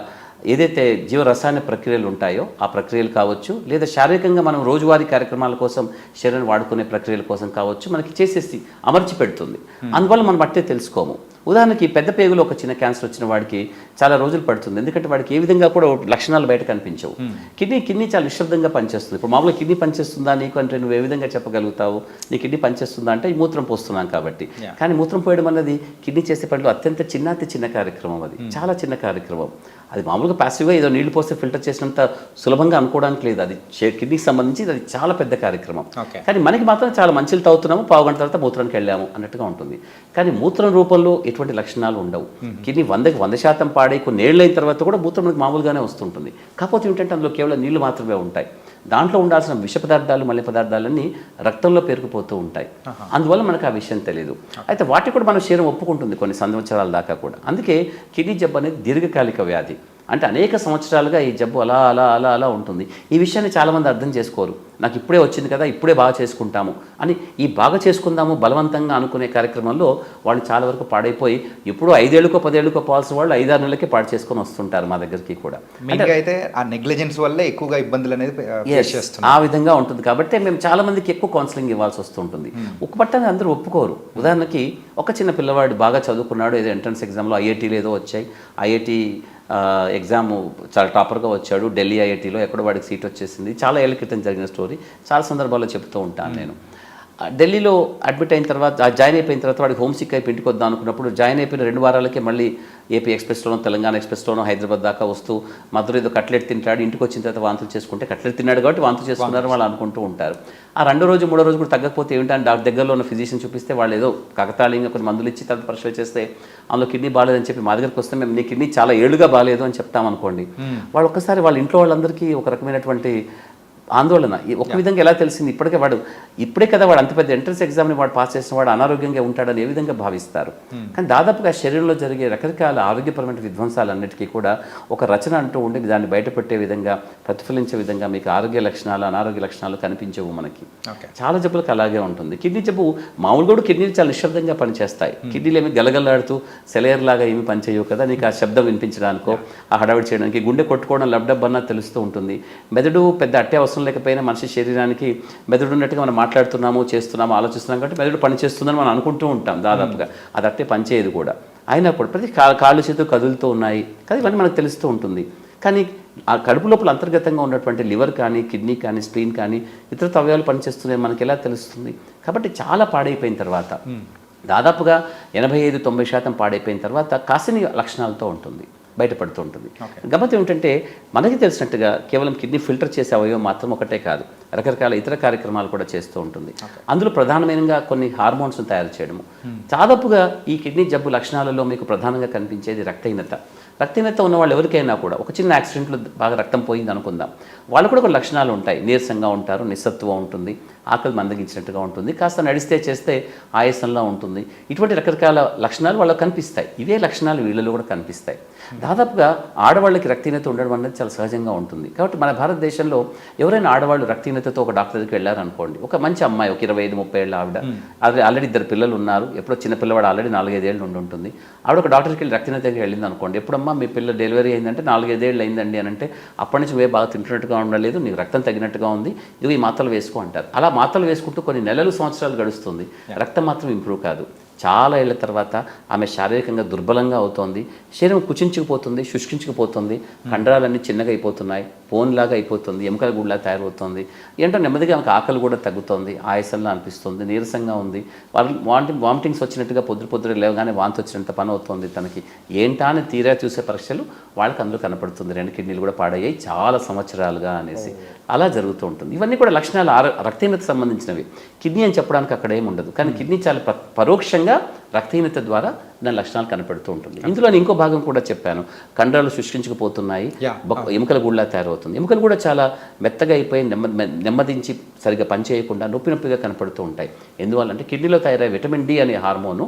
ఏదైతే జీవరసాయన ప్రక్రియలు ఉంటాయో ఆ ప్రక్రియలు కావచ్చు, లేదా శారీరకంగా మనం రోజువారీ కార్యక్రమాల కోసం శరీరాన్ని వాడుకునే ప్రక్రియల కోసం కావచ్చు, మనకి చేసేసి అమర్చి పెడుతుంది. అందువల్ల మనం బట్టే తెలుసుకోము. ఉదాహరణకి పెద్ద పేగులో ఒక చిన్న క్యాన్సర్ వచ్చిన వాడికి చాలా రోజులు పడుతుంది, ఎందుకంటే వాడికి ఏ విధంగా కూడా లక్షణాలు బయట కనిపించవు. కిడ్నీ చాలా నిశ్శబ్దంగా పనిచేస్తుంది. ఇప్పుడు మామూలుగా కిడ్నీ పనిచేస్తుందా నీకు అంటే నువ్వు ఏ విధంగా చెప్పగలుగుతావు? నీ కిడ్నీ పనిచేస్తుందా అంటే ఈ మూత్రం పోస్తున్నాం కాబట్టి. కానీ మూత్రం పోయడం అన్నది కిడ్నీ చేసే పనిలో అత్యంత చిన్న కార్యక్రమం. అది చాలా చిన్న కార్యక్రమం. అది మామూలుగా ప్యాసివ్గా ఏదో నీళ్లు పోస్తే ఫిల్టర్ చేసినంత సులభంగా అనుకోవడానికి లేదు. అది కిడ్నీకి సంబంధించి అది చాలా పెద్ద కార్యక్రమం. కానీ మనకి మాత్రం చాలా మంచిలు తాగుతున్నాము, పావుగంట తర్వాత మూత్రానికి వెళ్ళాము అన్నట్టుగా ఉంటుంది. కానీ మూత్రం రూపంలో ఎటువంటి లక్షణాలు ఉండవు. కిడ్నీ 100% పాడై కొన్ని ఏళ్ళు అయిన తర్వాత కూడా మూత్రం మనకి మామూలుగానే వస్తుంటుంది. కాకపోతే ఏంటంటే అందులో కేవలం నీళ్లు మాత్రమే ఉంటాయి. దాంట్లో ఉండాల్సిన విష పదార్థాలు, మల్లె పదార్థాలన్నీ రక్తంలో పేరుకుపోతూ ఉంటాయి. అందువల్ల మనకు ఆ విషయం తెలియదు. అయితే వాటికి కూడా మన శరీరం ఒప్పుకుంటుంది కొన్ని సంవత్సరాల దాకా కూడా. అందుకే కిడ్నీ జబ్బు అనేది దీర్ఘకాలిక వ్యాధి. అంటే అనేక సంవత్సరాలుగా ఈ జబ్బు అలా అలా అలా అలా ఉంటుంది. ఈ విషయాన్ని చాలామంది అర్థం చేసుకోరు. నాకు ఇప్పుడే వచ్చింది కదా, ఇప్పుడే బాగా చేసుకుంటాము అని ఈ బాగా చేసుకుందాము బలవంతంగా అనుకునే కార్యక్రమంలో వాళ్ళు చాలా వరకు పాడైపోయి ఎప్పుడూ 5 ఏళ్ళకో 10 ఏళ్ళకో పోవాల్సిన వాళ్ళు 5-6 నెలలకే పాడు చేసుకొని వస్తుంటారు మా దగ్గరికి కూడా. అంటే అయితే ఆ నెగ్లిజెన్స్ వల్లే ఎక్కువగా ఇబ్బందులు అనేది ఆ విధంగా ఉంటుంది. కాబట్టి మేము చాలా మందికి ఎక్కువ కౌన్సిలింగ్ ఇవ్వాల్సి వస్తుంటుంది. ఒక పట్టాన్ని అందరూ ఒప్పుకోరు. ఉదాహరణకి ఒక చిన్న పిల్లవాడు బాగా చదువుకున్నాడు, ఏదో ఎంట్రన్స్ ఎగ్జామ్లో ఐఐటీలో ఏదో వచ్చాయి, ఐఐటీ ఎగ్జామ్ చాలా టాపర్గా వచ్చాడు, ఢిల్లీ ఐఐటీలో ఎక్కడో వాడికి సీట్ వచ్చేసింది. చాలా ఏళ్ళ క్రితం జరిగిన స్టోరీ, చాలా సందర్భాల్లో చెప్తూ ఉంటాను నేను. ఢిల్లీలో అడ్మిట్ అయిన తర్వాత, జాయిన్ అయిపోయిన తర్వాత వాడికి హోమ్ సిక్ అయిపోయి ఇంటికి వద్దాం అనుకున్నప్పుడు జాయిన్ అయిపోయిన 2 వారాలకే మళ్ళీ ఏపీ ఎక్స్ప్రెస్లోనో తెలంగాణ ఎక్స్ప్రెస్లోనో హైదరాబాద్ దాకా వస్తూ మధుర ఏదో కట్లెట్ తింటాడు, ఇంటికి వచ్చిన తర్వాత వాంతులు చేసుకుంటే కట్లెట్ తిన్నాడు కాబట్టి వాంతులు చేసుకున్నారు వాళ్ళు అనుకుంటూ ఉంటారు. ఆ 2వ రోజు 3వ రోజు కూడా తగ్గకపోతే ఏమిటని డాక్టర్ దగ్గరలో ఉన్న ఫిజిషియన్ చూపిస్తే వాళ్ళు ఏదో కాకతాళీయంగా కొన్ని మందులు ఇచ్చి తర్వాత పరీక్షలు చేస్తే అందులో కిడ్నీ బాగాలేదని చెప్పి మా దగ్గరికి వస్తే మేము నీ కిడ్నీ చాలా ఏళ్ళుగా బాగాలేదు అని చెప్తామనుకోండి. వాళ్ళు ఒక్కసారి వాళ్ళ ఇంట్లో వాళ్ళందరికీ ఒక రకమైనటువంటి ఆందోళన. ఒక విధంగా ఎలా తెలిసింది, ఇప్పుడే కదా వాడు అంత పెద్ద ఎంట్రన్స్ ఎగ్జామ్ని వాడు పాస్ చేసిన వాడు అనారోగ్యంగా ఉంటాడని ఏ విధంగా భావిస్తారు. కానీ దాదాపుగా శరీరంలో జరిగే రకరకాల ఆరోగ్యపరమైన విధ్వంసాలన్నిటికీ కూడా ఒక రచన అంటూ ఉండి దాన్ని బయటపెట్టే విధంగా, ప్రతిఫలించే విధంగా మీకు ఆరోగ్య లక్షణాలు, అనారోగ్య లక్షణాలు కనిపించవు మనకి. చాలా జబ్బులకు అలాగే ఉంటుంది. కిడ్నీ జబ్బు మామూలు కూడా కిడ్నీలు చాలా నిశ్శబ్దంగా పనిచేస్తాయి. కిడ్నీలు ఏమి గలగల్లాడుతూ సెలయర్ లాగా ఏమి పనిచేయవు కదా, నీకు ఆ శబ్దం వినిపించడానికో ఆ హడావిడి చేయడానికి. గుండె కొట్టుకోవడం లబ్డబ్ అన్నా తెలుస్తూ ఉంటుంది. మెదడు పెద్ద అట్టే అవసరం లేకపోయినా మనిషి శరీరానికి మెదడు ఉన్నట్టుగా మనం మాట్లాడుతున్నాము, చేస్తున్నాము, ఆలోచిస్తున్నాం కాబట్టి మెదడు పనిచేస్తుందని మనం అనుకుంటూ ఉంటాం. దాదాపుగా అది అట్టే పనిచేయదు కూడా. అయినప్పుడు ప్రతి కాళ్ళు చేతులు కదులుతూ ఉన్నాయి కదా, ఇవన్నీ మనకు తెలుస్తూ ఉంటుంది. కానీ ఆ కడుపు లోపల అంతర్గతంగా ఉన్నటువంటి లివర్ కానీ, కిడ్నీ కానీ, స్ప్లీన్ కానీ, ఇతర అవయవాలు పనిచేస్తున్నాయి మనకి ఎలా తెలుస్తుంది? కాబట్టి చాలా పాడైపోయిన తర్వాత, దాదాపుగా 85-90% పాడైపోయిన తర్వాత కాసిని లక్షణాలతో ఉంటుంది, బయటపడుతూ ఉంటుంది. గమ్మత్తు ఏమిటంటే మనకి తెలిసినట్టుగా కేవలం కిడ్నీ ఫిల్టర్ చేసే అవయవం మాత్రం ఒకటే కాదు, రకరకాల ఇతర కార్యక్రమాలు కూడా చేస్తూ ఉంటుంది. అందులో ప్రధానమైనగా కొన్ని హార్మోన్స్ను తయారు చేయడము. దాదాపుగా ఈ కిడ్నీ జబ్బు లక్షణాలలో మీకు ప్రధానంగా కనిపించేది రక్తహీనత. రక్తహీనత ఉన్న వాళ్ళు ఎవరికైనా కూడా ఒక చిన్న యాక్సిడెంట్లో బాగా రక్తం పోయింది అనుకుందాం, వాళ్ళు కూడా కొన్ని లక్షణాలు ఉంటాయి. నీరసంగా ఉంటారు, నిస్సత్వం ఉంటుంది, ఆకలి మందగించినట్టుగా ఉంటుంది, కాస్త నడిస్తే చేస్తే ఆయాసంలా ఉంటుంది. ఇటువంటి రకరకాల లక్షణాలు వాళ్ళకి కనిపిస్తాయి. ఇవే లక్షణాలు వీళ్ళలో కూడా కనిపిస్తాయి. దాదాపుగా ఆడవాళ్ళకి రక్తహీనత ఉండడం అనేది చాలా సహజంగా ఉంటుంది. కాబట్టి మన భారతదేశంలో ఎవరైనా ఆడవాళ్ళు రక్తహీనతతో ఒక డాక్టర్ దగ్గరికి వెళ్ళారనుకోండి, ఒక మంచి అమ్మాయి, ఒక 25-30 ఏళ్ళ ఆవిడ, ఆల్రెడీ 2 పిల్లలు ఉన్నారు, ఎప్పుడో చిన్న పిల్లవాడు ఆల్రెడీ 4-5 ఏళ్ళు ఉండి ఉంటుంది, ఆవిడ ఒక డాక్టర్కి వెళ్ళి రక్తహీనత దగ్గరికి వెళ్ళింది అనుకోండి. ఎప్పుడమ్మా మీ పిల్ల డెలివరీ అయిందంటే 4-5 ఏళ్ళు అయిందండి అని అంటే, అప్పటి నుంచి నువ్వే బాగా తింటున్నట్టుగా ఉండలేదు, నీకు రక్తం తగ్గినట్టుగా ఉంది, ఇదిగో ఈ మాత్రలు వేసుకో అంటారు. అలా మాత్రలు వేసుకుంటూ కొన్ని నెలలు, సంవత్సరాలు గడుస్తుంది, రక్తం మాత్రం ఇంప్రూవ్ కాదు. చాలా ఏళ్ల తర్వాత ఆమె శారీరకంగా దుర్బలంగా అవుతోంది, శరీరం కుచించుకుపోతుంది, శుష్కించుకుపోతుంది, కండరాలన్నీ చిన్నగా అయిపోతున్నాయి, పోన్లాగా అయిపోతుంది, ఎముకల గుడ్లా తయారవుతుంది. ఏంటో నెమ్మదిగా ఆమెకు ఆకలి కూడా తగ్గుతుంది, ఆయాసంలా అనిపిస్తుంది, నీరసంగా ఉంది, వామిటింగ్స్ వచ్చినట్టుగా పొద్దున లేవగానే వాంతి వచ్చినంత పని అవుతుంది తనకి. ఏంటా అని తీరా చూసే పరీక్షలు వాళ్ళకి అందులో కనపడుతుంది, 2 కిడ్నీలు కూడా పాడయ్యాయి చాలా సంవత్సరాలుగా అనేసి. అలా జరుగుతూ ఉంటుంది. ఇవన్నీ కూడా లక్షణాలు రక్తహీనతకు సంబంధించినవి. కిడ్నీ అని చెప్పడానికి అక్కడ ఏమి ఉండదు, కానీ కిడ్నీ చాలా పరోక్షంగా రక్తహీనత ద్వారా దాని లక్షణాలు కనపడుతూ ఉంటుంది. ఇందులో ఇంకో భాగం కూడా చెప్పాను, కండరాలు శుష్కించుకుపోతున్నాయి, ఎముకల గూళ్ళ తయారవుతుంది. ఎముకలు కూడా చాలా మెత్తగా అయిపోయి నెమ్మదించి సరిగ్గా పనిచేయకుండా నొప్పిగా కనపడుతూ ఉంటాయి. ఎందువల్లంటే కిడ్నీలో తయారయ్యే విటమిన్ డి అనే హార్మోను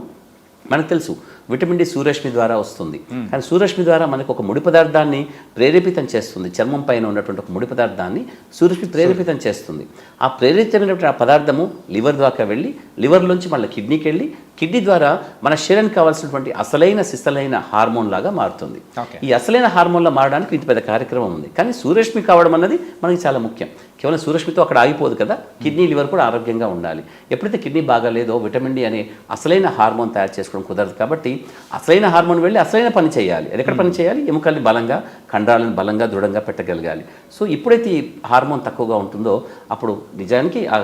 మనకు తెలుసు విటమిన్ డి సూర్యరశ్మి ద్వారా వస్తుంది, కానీ సూర్యరశ్మి ద్వారా మనకు ఒక ముడి పదార్థాన్ని ప్రేరేపితం చేస్తుంది. చర్మం పైన ఉన్నటువంటి ఒక ముడి పదార్థాన్ని సూర్యరశ్మి ప్రేరేపితం చేస్తుంది. ఆ ప్రేరేపితమైనటువంటి ఆ పదార్థము లివర్ ద్వారా వెళ్ళి లివర్లోంచి మళ్ళీ కిడ్నీకి వెళ్ళి కిడ్నీ ద్వారా మన శరీరానికి కావాల్సినటువంటి అసలైన సిసలైన హార్మోన్ లాగా మారుతుంది. ఈ అసలైన హార్మోన్లా మారడానికి ఇంత పెద్ద కార్యక్రమం ఉంది. కానీ సూర్యరశ్మి కావడం అన్నది మనకి చాలా ముఖ్యం. కేవలం సూర్యరశ్మితో అక్కడ ఆగిపోదు కదా, కిడ్నీ లివర్ కూడా ఆరోగ్యంగా ఉండాలి. ఎప్పుడైతే కిడ్నీ బాగాలేదో విటమిన్ డి అనే అసలైన హార్మోన్ తయారు చేసుకోవడం కుదరదు. కాబట్టి అసలైన హార్మోన్ వెళ్ళి అసలైన పని చేయాలి. అది ఎక్కడ పని చేయాలి? ఎముకల్ని బలంగా, కండరాలను బలంగా దృఢంగా పెట్టగలగాలి. సో ఎప్పుడైతే ఈ హార్మోన్ తక్కువగా ఉంటుందో అప్పుడు నిజానికి ఆ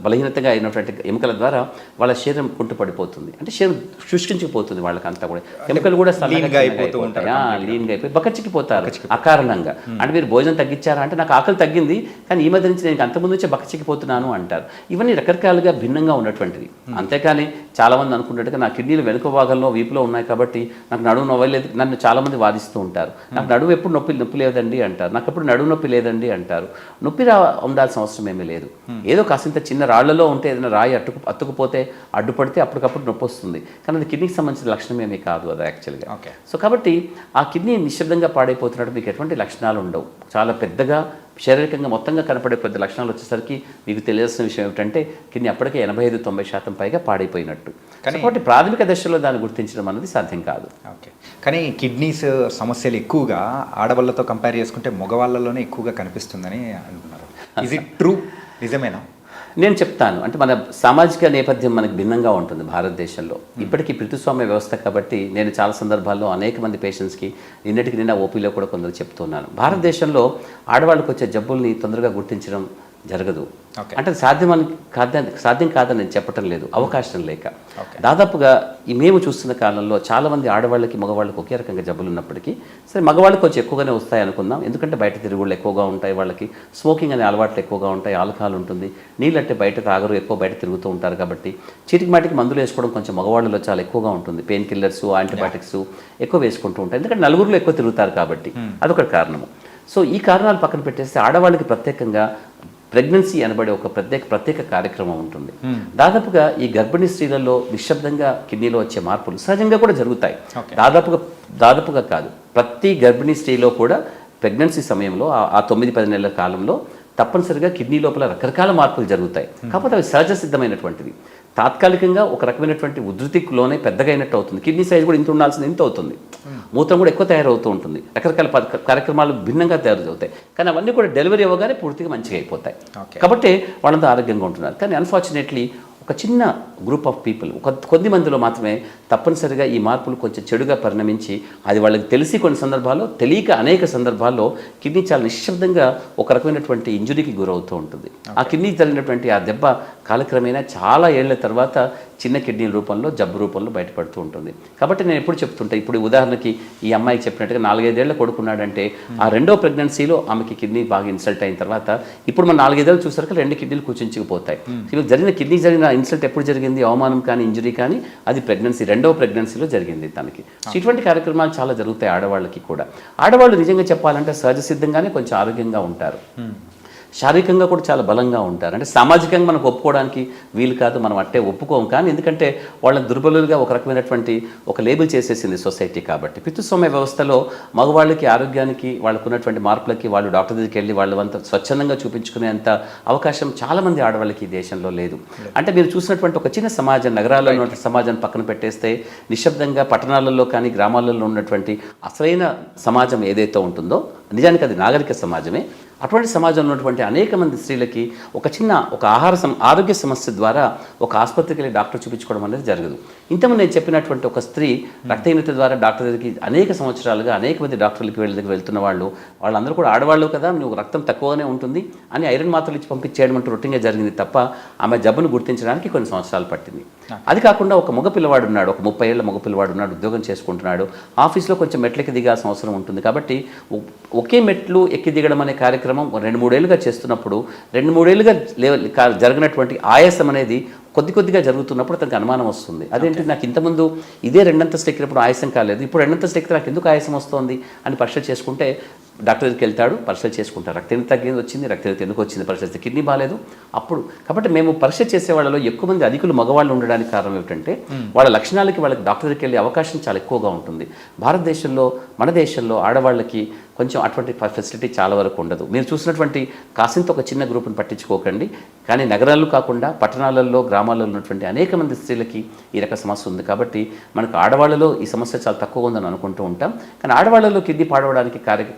బలహీనతగా అయినటువంటి ఎముకల ద్వారా వాళ్ళ శరీరం కుంటుపడిపోతుంది. అంటే శరీరం శుష్కించిపోతుంది వాళ్ళకంతా కూడా. ఎముకలు కూడా లీన్గా అయిపోయి బక్కచిక్కిపోతారు అకారణంగా. అంటే మీరు భోజనం తగ్గించారా అంటే నాకు ఆకలి తగ్గింది, కానీ ఈ మధ్య నుంచి నేను అంతకుముందు నుంచే బక్కచిక్కిపోతున్నాను అంటారు. ఇవన్నీ రకరకాలుగా భిన్నంగా ఉన్నటువంటివి. అంతేకాని చాలామంది అనుకున్నట్టుగా నా కిడ్నీలు వెనుక భాగంలో వీపులో ఉన్నాయి కాబట్టి నాకు నడుము నవ్వలేదు. నన్ను చాలామంది వాదిస్తూ ఉంటారు, నాకు నడుము ఎప్పుడు నొప్పి లేదండి అంటారు, నాకు ఎప్పుడు నడుము నొప్పి లేదండి అంటారు. నొప్పి ఉండాల్సిన అవసరం ఏమీ లేదు. ఏదో కాసింత చిన్న రాళ్లలో ఉంటే ఏదైనా రాయి అతుకుపోతే అడ్డుపడితే అప్పటికప్పుడు నొప్పి వస్తుంది, కానీ అది కిడ్నీకి సంబంధించిన లక్షణం ఏమీ కాదు అది యాక్చువల్గా. సో కాబట్టి ఆ కిడ్నీ నిశ్శబ్దంగా పాడైపోతున్నట్టు మీకు ఎటువంటి లక్షణాలు ఉండవు. చాలా పెద్దగా శారీరకంగా మొత్తంగా కనపడే పెద్ద లక్షణాలు వచ్చేసరికి మీకు తెలియాల్సిన విషయం ఏమిటంటే కిడ్నీ అప్పటికే 85-90% పైగా పాడైపోయినట్టు. కాబట్టి ప్రాథమిక దశలో దాన్ని గుర్తించడం అనేది సాధ్యం కాదు. ఓకే, కానీ కిడ్నీస్ సమస్యలు ఎక్కువగా ఆడవాళ్ళతో కంపేర్ చేసుకుంటే మగవాళ్ళలోనే ఎక్కువగా కనిపిస్తుందని అంటున్నారు. Is it true? నిజమేనా? నేను చెప్తాను, అంటే మన సామాజిక నేపథ్యం మనకు భిన్నంగా ఉంటుంది భారతదేశంలో. ఇప్పటికీ పితృస్వామ్య వ్యవస్థ కాబట్టి నేను చాలా సందర్భాల్లో అనేక మంది పేషెంట్స్కి నిన్న ఓపీలో కూడా కొందరు చెప్తున్నాను, భారతదేశంలో ఆడవాళ్ళకి వచ్చే జబ్బుల్ని తొందరగా గుర్తించడం జరగదు. అంటే సాధ్యం కాదని నేను చెప్పటం లేదు, అవకాశం లేక. దాదాపుగా మేము చూస్తున్న కాలంలో చాలామంది ఆడవాళ్ళకి మగవాళ్ళకి ఒకే రకంగా జబ్బులు ఉన్నప్పటికీ సరే మగవాళ్ళకి కొంచెం ఎక్కువగానే వస్తాయి అనుకుందాం. ఎందుకంటే బయట తిరుగుళ్ళు ఎక్కువగా ఉంటాయి, వాళ్ళకి స్మోకింగ్ అనే అలవాట్లు ఎక్కువగా ఉంటాయి, ఆల్కహాల్ ఉంటుంది, నీళ్ళంటే బయట తాగరు, ఎక్కువ బయట తిరుగుతూ ఉంటారు. కాబట్టి చీటికి మాటికి మందులు వేసుకోవడం కొంచెం మగవాళ్ళలో చాలా ఎక్కువగా ఉంటుంది. పెయిన్ కిల్లర్స్, యాంటీబయాటిక్స్ ఎక్కువ వేసుకుంటూ ఉంటారు, ఎందుకంటే నలుగురిలో ఎక్కువ తిరుగుతారు కాబట్టి. అదొక కారణము. సో ఈ కారణాలు పక్కన పెట్టేస్తే ఆడవాళ్ళకి ప్రత్యేకంగా ప్రెగ్నెన్సీ అనబడే ఒక ప్రత్యేక కార్యక్రమం ఉంటుంది. దాదాపుగా ఈ గర్భిణీ స్త్రీలలో నిశ్శబ్దంగా కిడ్నీలో వచ్చే మార్పులు సహజంగా కూడా జరుగుతాయి. దాదాపుగా కాదు, ప్రతి గర్భిణీ స్త్రీలో కూడా ప్రెగ్నెన్సీ సమయంలో ఆ 9-10 నెలల కాలంలో తప్పనిసరిగా కిడ్నీ లోపల రకరకాల మార్పులు జరుగుతాయి. కాకపోతే అవి సహజ సిద్ధమైనటువంటివి. తాత్కాలికంగా ఒక రకమైనటువంటి ఉధృతిలోనే పెద్దగా అయినట్టు అవుతుంది. కిడ్నీ సైజ్ కూడా ఇంత ఉండాల్సింది ఇంత అవుతుంది, మూత్రం కూడా ఎక్కువ తయారవుతూ ఉంటుంది, రకరకాల కార్యక్రమాలు భిన్నంగా తయారవుతాయి. కానీ అవన్నీ కూడా డెలివరీ అవ్వగానే పూర్తిగా మంచిగా అయిపోతాయి. కాబట్టి వాళ్ళంతా ఆరోగ్యంగా ఉంటున్నారు. కానీ అన్ఫార్చునేట్లీ ఒక చిన్న గ్రూప్ ఆఫ్ పీపుల్, కొద్ది మందిలో మాత్రమే తప్పనిసరిగా ఈ మార్పులు కొంచెం చెడుగా పరిణమించి అది వాళ్ళకి తెలిసి కొన్ని సందర్భాల్లో, తెలియక అనేక సందర్భాల్లో కిడ్నీ చాలా నిశ్శబ్దంగా ఒక రకమైనటువంటి ఇంజురీకి గురవుతూ ఉంటుంది. ఆ కిడ్నీ జరిగినటువంటి ఆ దెబ్బ కాలక్రమేణా చాలా ఏళ్ల తర్వాత చిన్న కిడ్నీ రూపంలో, జబ్బు రూపంలో బయటపడుతూ ఉంటుంది. కాబట్టి నేను ఎప్పుడు చెప్తుంటా, ఇప్పుడు ఉదాహరణకి ఈ అమ్మాయికి చెప్పినట్టుగా 4-5 ఏళ్ల కొడుకున్నాడంటే ఆ రెండో ప్రెగ్నెన్సీలో ఆమెకి కిడ్నీ బాగా ఇన్సల్ట్ అయిన తర్వాత ఇప్పుడు మనం 4-5 ఏళ్ళు చూసరికి 2 కిడ్నీలు కూర్చుంచిపోతాయి. జరిగిన ఇన్సల్ట్ ఎప్పుడు జరిగింది, అవమానం కానీ ఇంజురీ కానీ, అది రెండవ ప్రెగ్నెన్సీలో జరిగింది తనకి. ఇటువంటి కార్యక్రమాలు చాలా జరుగుతాయి ఆడవాళ్ళకి కూడా. ఆడవాళ్ళు నిజంగా చెప్పాలంటే సహజ సిద్ధంగానే కొంచెం ఆరోగ్యంగా ఉంటారు, శారీరకంగా కూడా చాలా బలంగా ఉంటారు. అంటే సామాజికంగా మనకు ఒప్పుకోవడానికి వీలు కాదు, మనం అట్టే ఒప్పుకోం. కానీ ఎందుకంటే వాళ్ళని దుర్బలులుగా ఒక రకమైనటువంటి ఒక లేబుల్ చేసేసింది సొసైటీ. కాబట్టి పితృస్వామ్య వ్యవస్థలో మగవాళ్ళకి ఆరోగ్యానికి, వాళ్ళకు ఉన్నటువంటి మార్పులకి వాళ్ళు డాక్టర్ దగ్గరికి వెళ్ళి వాళ్ళు అంత స్వచ్ఛందంగా చూపించుకునేంత అవకాశం చాలామంది ఆడవాళ్ళకి ఈ దేశంలో లేదు. అంటే మీరు చూసినటువంటి ఒక చిన్న సమాజం, నగరాల్లో ఉన్నటువంటి సమాజాన్ని పక్కన పెట్టేస్తే నిశ్శబ్దంగా పట్టణాలలో కానీ గ్రామాలలో ఉన్నటువంటి అసలైన సమాజం ఏదైతే ఉంటుందో నిజానికి అది నాగరిక సమాజమే. అటువంటి సమాజంలో ఉన్నటువంటి అనేక మంది స్త్రీలకి ఒక ఆరోగ్య సమస్య ద్వారా ఒక ఆసుపత్రికి వెళ్ళి డాక్టర్ చూపించుకోవడం అనేది జరగదు. ఇంతకుముందు నేను చెప్పినటువంటి ఒక స్త్రీ రక్తహీనత ద్వారా డాక్టర్ దగ్గరికి అనేక సంవత్సరాలుగా అనేక మంది డాక్టర్లకి దగ్గరికి వెళ్తున్న వాళ్ళందరూ కూడా ఆడవాళ్ళు కదా, నువ్వు రక్తం తక్కువగానే ఉంటుంది అని ఐరన్ మాత్రలు ఇచ్చి పంపించేయడం అంటూ రొటీన్గా జరిగింది తప్ప ఆమె జబ్బును గుర్తించడానికి కొన్ని సంవత్సరాలు పట్టింది. అది కాకుండా ఒక మగ పిల్లవాడు ఉన్నాడు, ఒక 30 ఏళ్ల మగ పిల్లవాడు ఉన్నాడు, ఉద్యోగం చేసుకుంటున్నాడు, ఆఫీస్లో కొంచెం మెట్లకి దిగాల్సిన అవసరం ఉంటుంది. కాబట్టి ఒకే మెట్లు ఎక్కి దిగడం అనే కార్యక్రమం 2-3 ఏళ్ళుగా చేస్తున్నప్పుడు 2-3 ఏళ్ళుగా జరిగినటువంటి ఆయాసం అనేది కొద్దిగా జరుగుతున్నప్పుడు అతనికి అనుమానం వస్తుంది. అదేంటి, నాకు ఇంతకుముందు ఇదే 2 అంతస్తులు ఎక్కినప్పుడు ఆయాసం కాలేదు, ఇప్పుడు 2 అంతస్తులు ఎక్కితే నాకు ఎందుకు ఆయాసం వస్తుంది అని పరీక్ష చేసుకుంటే డాక్టర్ దగ్గరికి వెళ్తాడు, పరీక్షలు చేసుకుంటారు. రక్తహీనత తగ్గింది వచ్చింది, రక్తహీనత ఎందుకు వచ్చింది, పరీక్ష చేస్తే కిడ్నీ బాగాలేదు. అప్పుడు కాబట్టి మేము పరీక్ష చేసే వాళ్ళలో ఎక్కువ మంది అధికులు మగవాళ్ళు ఉండడానికి కారణం ఏమిటంటే వాళ్ళ లక్షణాలకి వాళ్ళకి డాక్టర్ దగ్గరికి వెళ్ళే అవకాశం చాలా ఎక్కువగా ఉంటుంది. భారతదేశంలో మన దేశంలో ఆడవాళ్ళకి కొంచెం అటువంటి ఫెసిలిటీ చాలా వరకు ఉండదు. మీరు చూసినటువంటి కాసింత ఒక చిన్న గ్రూప్ని పట్టించుకోకండి, కానీ నగరాల్లో కాకుండా పట్టణాలలో గ్రామాల్లో ఉన్నటువంటి అనేక మంది స్త్రీలకి ఈ రక సమస్య ఉంది. కాబట్టి మనకు ఆడవాళ్ళలో ఈ సమస్య చాలా తక్కువగా ఉందని అనుకుంటూ ఉంటాం, కానీ ఆడవాళ్ళలో కిడ్నీ పాడవడానికి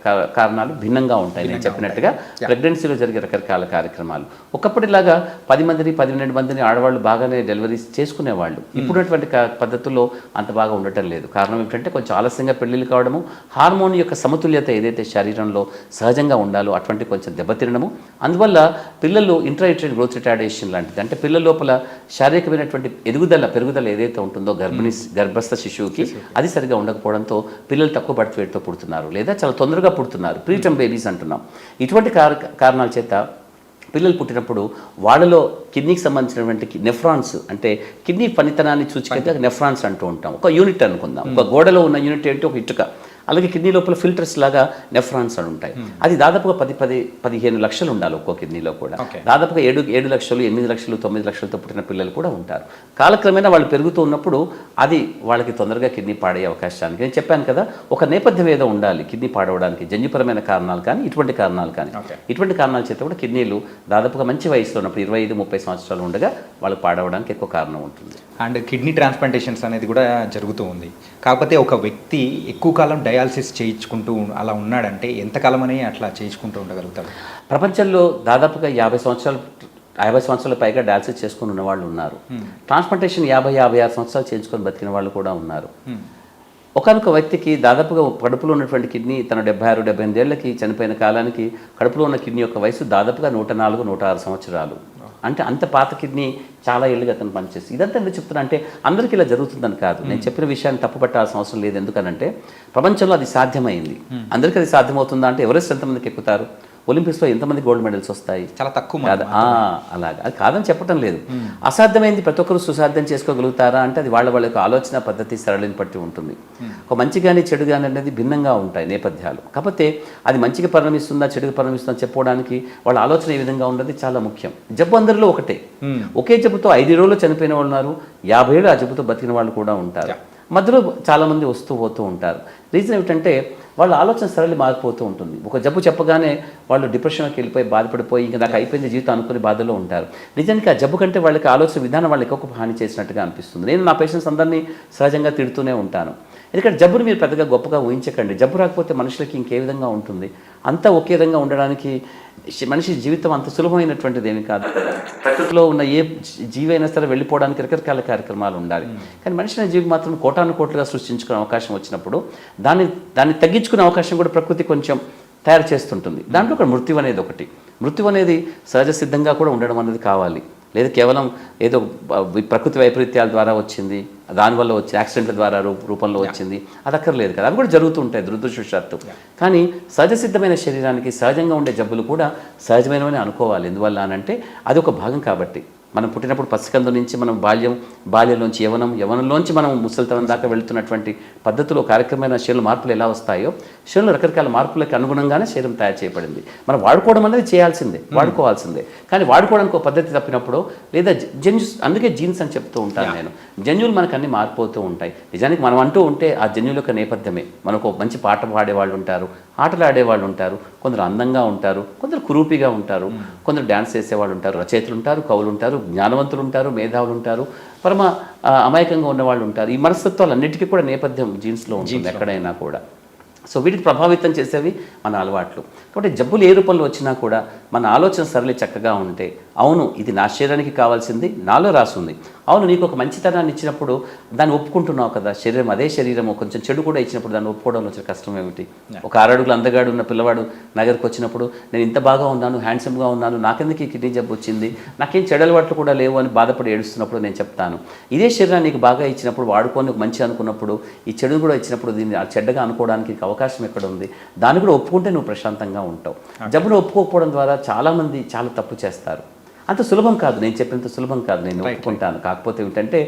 కారణాలు భిన్నంగా ఉంటాయి. నేను చెప్పినట్టుగా ప్రెగ్నెన్సీలో జరిగే రకరకాల కార్యక్రమాలు. ఒకప్పటిలాగా 10 మందిని 12 మందిని ఆడవాళ్ళు బాగానే డెలివరీస్ చేసుకునేవాళ్ళు. ఇప్పుడున్నటువంటి పద్ధతుల్లో అంత బాగా ఉండటం లేదు. కారణం ఏంటంటే కొంచెం ఆలస్యంగా పెళ్లిళ్ళు కావడము, హార్మోన్ యొక్క సమతుల్యత ఏదైతే శరీరంలో సహజంగా ఉండాలో అటువంటి కొంచెం దెబ్బతినడము, అందువల్ల పిల్లలు ఇంట్రాయూటరైన్ గ్రోత్ రిటార్డేషన్ లాంటిది, అంటే పిల్లల లోపల శారీరకమైనటువంటి పెరుగుదల ఏదైతే ఉంటుందో గర్భస్థ శిశువుకి అది సరిగా ఉండకపోవడంతో పిల్లలు తక్కువ బర్త్ వెయిట్తో పుడుతున్నారు, లేదా చాలా తొందరగా పుడుతున్నారు, ప్రీటర్మ్ బేబీస్ అంటున్నాం. ఇటువంటి కారణాల చేత పిల్లలు పుట్టినప్పుడు వాళ్ళలో కిడ్నీకి సంబంధించినటువంటి నెఫ్రాన్స్, అంటే కిడ్నీ పనితనాన్ని సూచికగా నెఫ్రాన్స్ అంటూ ఉంటాం. ఒక యూనిట్ అనుకుందాం, ఒక గోడలో ఉన్న యూనిట్ ఏంటి, ఒక ఇటుక. అలాగే కిడ్నీ లోపల ఫిల్టర్స్ లాగా నెఫ్రాన్స్ అని ఉంటాయి. అది దాదాపుగా 10-15 లక్షలు ఉండాలి ఒక్కో కిడ్నీలో కూడా. దాదాపుగా 7 లక్షలు 8 లక్షలు 9 లక్షలతో పుట్టిన పిల్లలు కూడా ఉంటారు. కాలక్రమేణా వాళ్ళు పెరుగుతూ ఉన్నప్పుడు అది వాళ్ళకి తొందరగా కిడ్నీ పాడే అవకాశానికి, నేను చెప్పాను కదా, ఒక నేపథ్యం ఏదో ఉండాలి కిడ్నీ పాడవడానికి, జన్యుపరమైన కారణాలు కానీ ఇటువంటి కారణాలు కానీ. ఇటువంటి కారణాల చేత కూడా కిడ్నీలు దాదాపుగా మంచి వయసులో ఉన్నప్పుడు 25-30 సంవత్సరాలు ఉండగా వాళ్ళకి పాడవడానికి ఎక్కువ కారణం ఉంటుంది. అండ్ కిడ్నీ ట్రాన్స్ప్లాంటేషన్స్ అనేది కూడా జరుగుతూ ఉంది. కాకపోతే ఒక వ్యక్తి ఎక్కువ కాలం డయాలసిస్ చేయించుకుంటూ అలా ఉన్నాడంటే ఎంతకాలం అని అట్లా చేయించుకుంటూ ఉండగలుగుతాడు? ప్రపంచంలో దాదాపుగా 50 సంవత్సరాల పైగా డయాలసిస్ చేసుకుని ఉన్న వాళ్ళు ఉన్నారు. ట్రాన్స్ప్లాంటేషన్ 50-56 సంవత్సరాలు చేయించుకొని బతికిన వాళ్ళు కూడా ఉన్నారు. ఒకనొక వ్యక్తికి దాదాపుగా కడుపులో ఉన్నటువంటి కిడ్నీ తన 76-78 ఏళ్ళకి చనిపోయిన కాలానికి కడుపులో ఉన్న కిడ్నీ యొక్క వయసు దాదాపుగా 104-106 సంవత్సరాలు. అంటే అంత పాత కిడ్నీ చాలా ఏళ్ళుగా అతను పనిచేసి. ఇదంతా ఎందుకు చెప్తున్నా అంటే అందరికీ ఇలా జరుగుతుందని కాదు, నేను చెప్పిన విషయాన్ని తప్పుపట్టాల్సిన అవసరం లేదు. ఎందుకనంటే ప్రపంచంలో అది సాధ్యమైంది. అందరికీ అది సాధ్యమవుతుందా అంటే ఎవరెస్ట్ ఎంతమందికి ఎక్కుతారు, ఒలింపిక్స్లో ఎంతమంది గోల్డ్ మెడల్స్ వస్తాయి, చాలా తక్కువ. అలాగా అది కాదని చెప్పడం లేదు. అసాధ్యమైంది ప్రతి ఒక్కరు సుసాధ్యం చేసుకోగలుగుతారా అంటే అది వాళ్ళ యొక్క ఆలోచన పద్ధతి సరళిని బట్టి ఉంటుంది. ఒక మంచి కానీ చెడు కానీ అనేది భిన్నంగా ఉంటాయి నేపథ్యాలు. కాకపోతే అది మంచిగా పరిణమిస్తుందా చెడుగా పరిణమిస్తుందా చెప్పుకోవడానికి వాళ్ళ ఆలోచన ఏ విధంగా ఉన్నది చాలా ముఖ్యం. జబ్బు అందరిలో ఒకటే, ఒకే జబ్బుతో 5 రోజులు చనిపోయిన వాళ్ళు ఉన్నారు, 50 ఏళ్ళు ఆ జబ్బుతో బతికిన వాళ్ళు కూడా ఉంటారు. మధ్యలో చాలామంది వస్తూ పోతూ ఉంటారు. రీజన్ ఏమిటంటే వాళ్ళ ఆలోచన సరళి మారిపోతూ ఉంటుంది. ఒక జబ్బు చెప్పగానే వాళ్ళు డిప్రెషన్కి వెళ్ళిపోయి బాధపడిపోయి ఇంకా నాకు అయిపోయింది జీవితం అనుకునే బాధలో ఉంటారు. నిజానికి ఆ జబ్బు కంటే వాళ్ళకి ఆలోచన విధానం వాళ్ళకి ఎక్కువ హాని చేసినట్టుగా అనిపిస్తుంది. నేను నా పేషెంట్స్ అందరినీ సహజంగా తిడుతూనే ఉంటాను. ఎందుకంటే జబ్బుని మీరు పెద్దగా గొప్పగా ఊహించకండి. జబ్బు రాకపోతే మనుషులకి ఇంకే విధంగా ఉంటుంది, అంతా ఒకే విధంగా ఉండడానికి మనిషి జీవితం అంత సులభమైనటువంటిది ఏమి కాదు. ప్రకృతిలో ఉన్న ఏ జీవి అయినా సరే వెళ్ళిపోవడానికి రకరకాల కార్యక్రమాలు ఉండాలి. కానీ మనిషి అనే జీవి మాత్రం కోటానుకోట్లుగా సృష్టించుకునే అవకాశం వచ్చినప్పుడు దాన్ని తగ్గించుకునే అవకాశం కూడా ప్రకృతి కొంచెం తయారు చేస్తుంటుంది. దాంట్లో ఒక మృత్యు అనేది ఒకటి. మృత్యు అనేది సహజ సిద్ధంగా కూడా ఉండడం అనేది కావాలి, లేదా కేవలం ఏదో ప్రకృతి వైపరీత్యాల ద్వారా వచ్చింది, దానివల్ల వచ్చి యాక్సిడెంట్ల ద్వారా రూపంలో వచ్చింది, అది అక్కర్లేదు కదా. అవి కూడా జరుగుతూ ఉంటాయి దురదృష్టవశాత్తు. కానీ సహజ సిద్ధమైన శరీరానికి సహజంగా ఉండే జబ్బులు కూడా సహజమైనవని అనుకోవాలి. ఎందువల్ల అనంటే అది ఒక భాగం కాబట్టి. మనం పుట్టినప్పుడు పసికందు నుంచి మనం బాల్యంలోంచి యవనంలోంచి మనం ముసలితనం దాకా వెళుతున్నటువంటి పద్ధతిలో కార్యక్రమమైన శరీర మార్పులు ఎలా వస్తాయో శరీరంలో రకరకాల మార్పులకు అనుగుణంగానే శరీరం తయారు చేయబడింది. మనం వాడుకోవడం అనేది చేయాల్సిందే, వాడుకోవాల్సిందే. కానీ వాడుకోవడానికి ఒక పద్ధతి తప్పినప్పుడు లేదా జన్యుస్, అందుకే జీన్స్ అని చెప్తూ ఉంటాను నేను, జన్యులు మనకు అన్ని మారిపోతూ ఉంటాయి. నిజానికి మనం అంటూ ఉంటే ఆ జన్యుల యొక్క నేపథ్యమే. మనకు మంచి పాట పాడేవాళ్ళు ఉంటారు, ఆటలు ఆడేవాళ్ళు ఉంటారు, కొందరు అందంగా ఉంటారు, కొందరు కురూపిగా ఉంటారు, కొందరు డ్యాన్స్ చేసేవాళ్ళు ఉంటారు, రచయితలు ఉంటారు, కవులు ఉంటారు, జ్ఞానవంతులు ఉంటారు, మేధావులు ఉంటారు, పరమ అమాయకంగా ఉన్నవాళ్ళు ఉంటారు. ఈ మనస్తత్వాలు అన్నిటికీ కూడా నేపథ్యం జీన్స్లో ఉంటుంది ఎక్కడైనా కూడా. సో వీటిని ప్రభావితం చేసేవి మన అలవాట్లు. కాబట్టి జబ్బులు ఏ రూపంలో వచ్చినా కూడా మన ఆలోచన సరళి చక్కగా ఉంటే అవును ఇది నా శరీరానికి కావాల్సింది నాలో రాసుంది, అవును నీకు ఒక మంచితనాన్ని ఇచ్చినప్పుడు దాన్ని ఒప్పుకుంటున్నావు కదా, అదే శరీరము కొంచెం చెడు కూడా ఇచ్చినప్పుడు దాన్ని ఒప్పుకోవడంలో వచ్చిన కష్టం ఏమిటి? ఒక 6 అడుగులు అందగాడు ఉన్న పిల్లవాడు నా దగ్గరకు వచ్చినప్పుడు నేను ఇంత బాగా ఉన్నాను, హ్యాండ్సమ్గా ఉన్నాను, నాకెందుకు ఈ కిడ్నీ జబ్బు వచ్చింది, నాకేం చెడు అలవాట్లు కూడా లేవు అని బాధపడి ఏడుస్తున్నప్పుడు నేను చెప్తాను, ఇదే శరీరాన్ని నీకు బాగా ఇచ్చినప్పుడు వాడుకొని మంచి అనుకున్నప్పుడు ఈ చెడు కూడా ఇచ్చినప్పుడు దీన్ని ఆ చెడ్డగా అనుకోవడానికి అవకాశం ఎక్కడ ఉంది, దాన్ని కూడా ఒప్పుకుంటే నువ్వు ప్రశాంతంగా ఉంటావు. జబ్బును ఒప్పుకోకపోవడం ద్వారా చాలామంది చాలా తప్పు చేస్తారు. అంత సులభం కాదు, నేను చెప్పినంత సులభం కాదు, నేను ఒప్పుకుంటాను. కాకపోతే ఏమిటంటే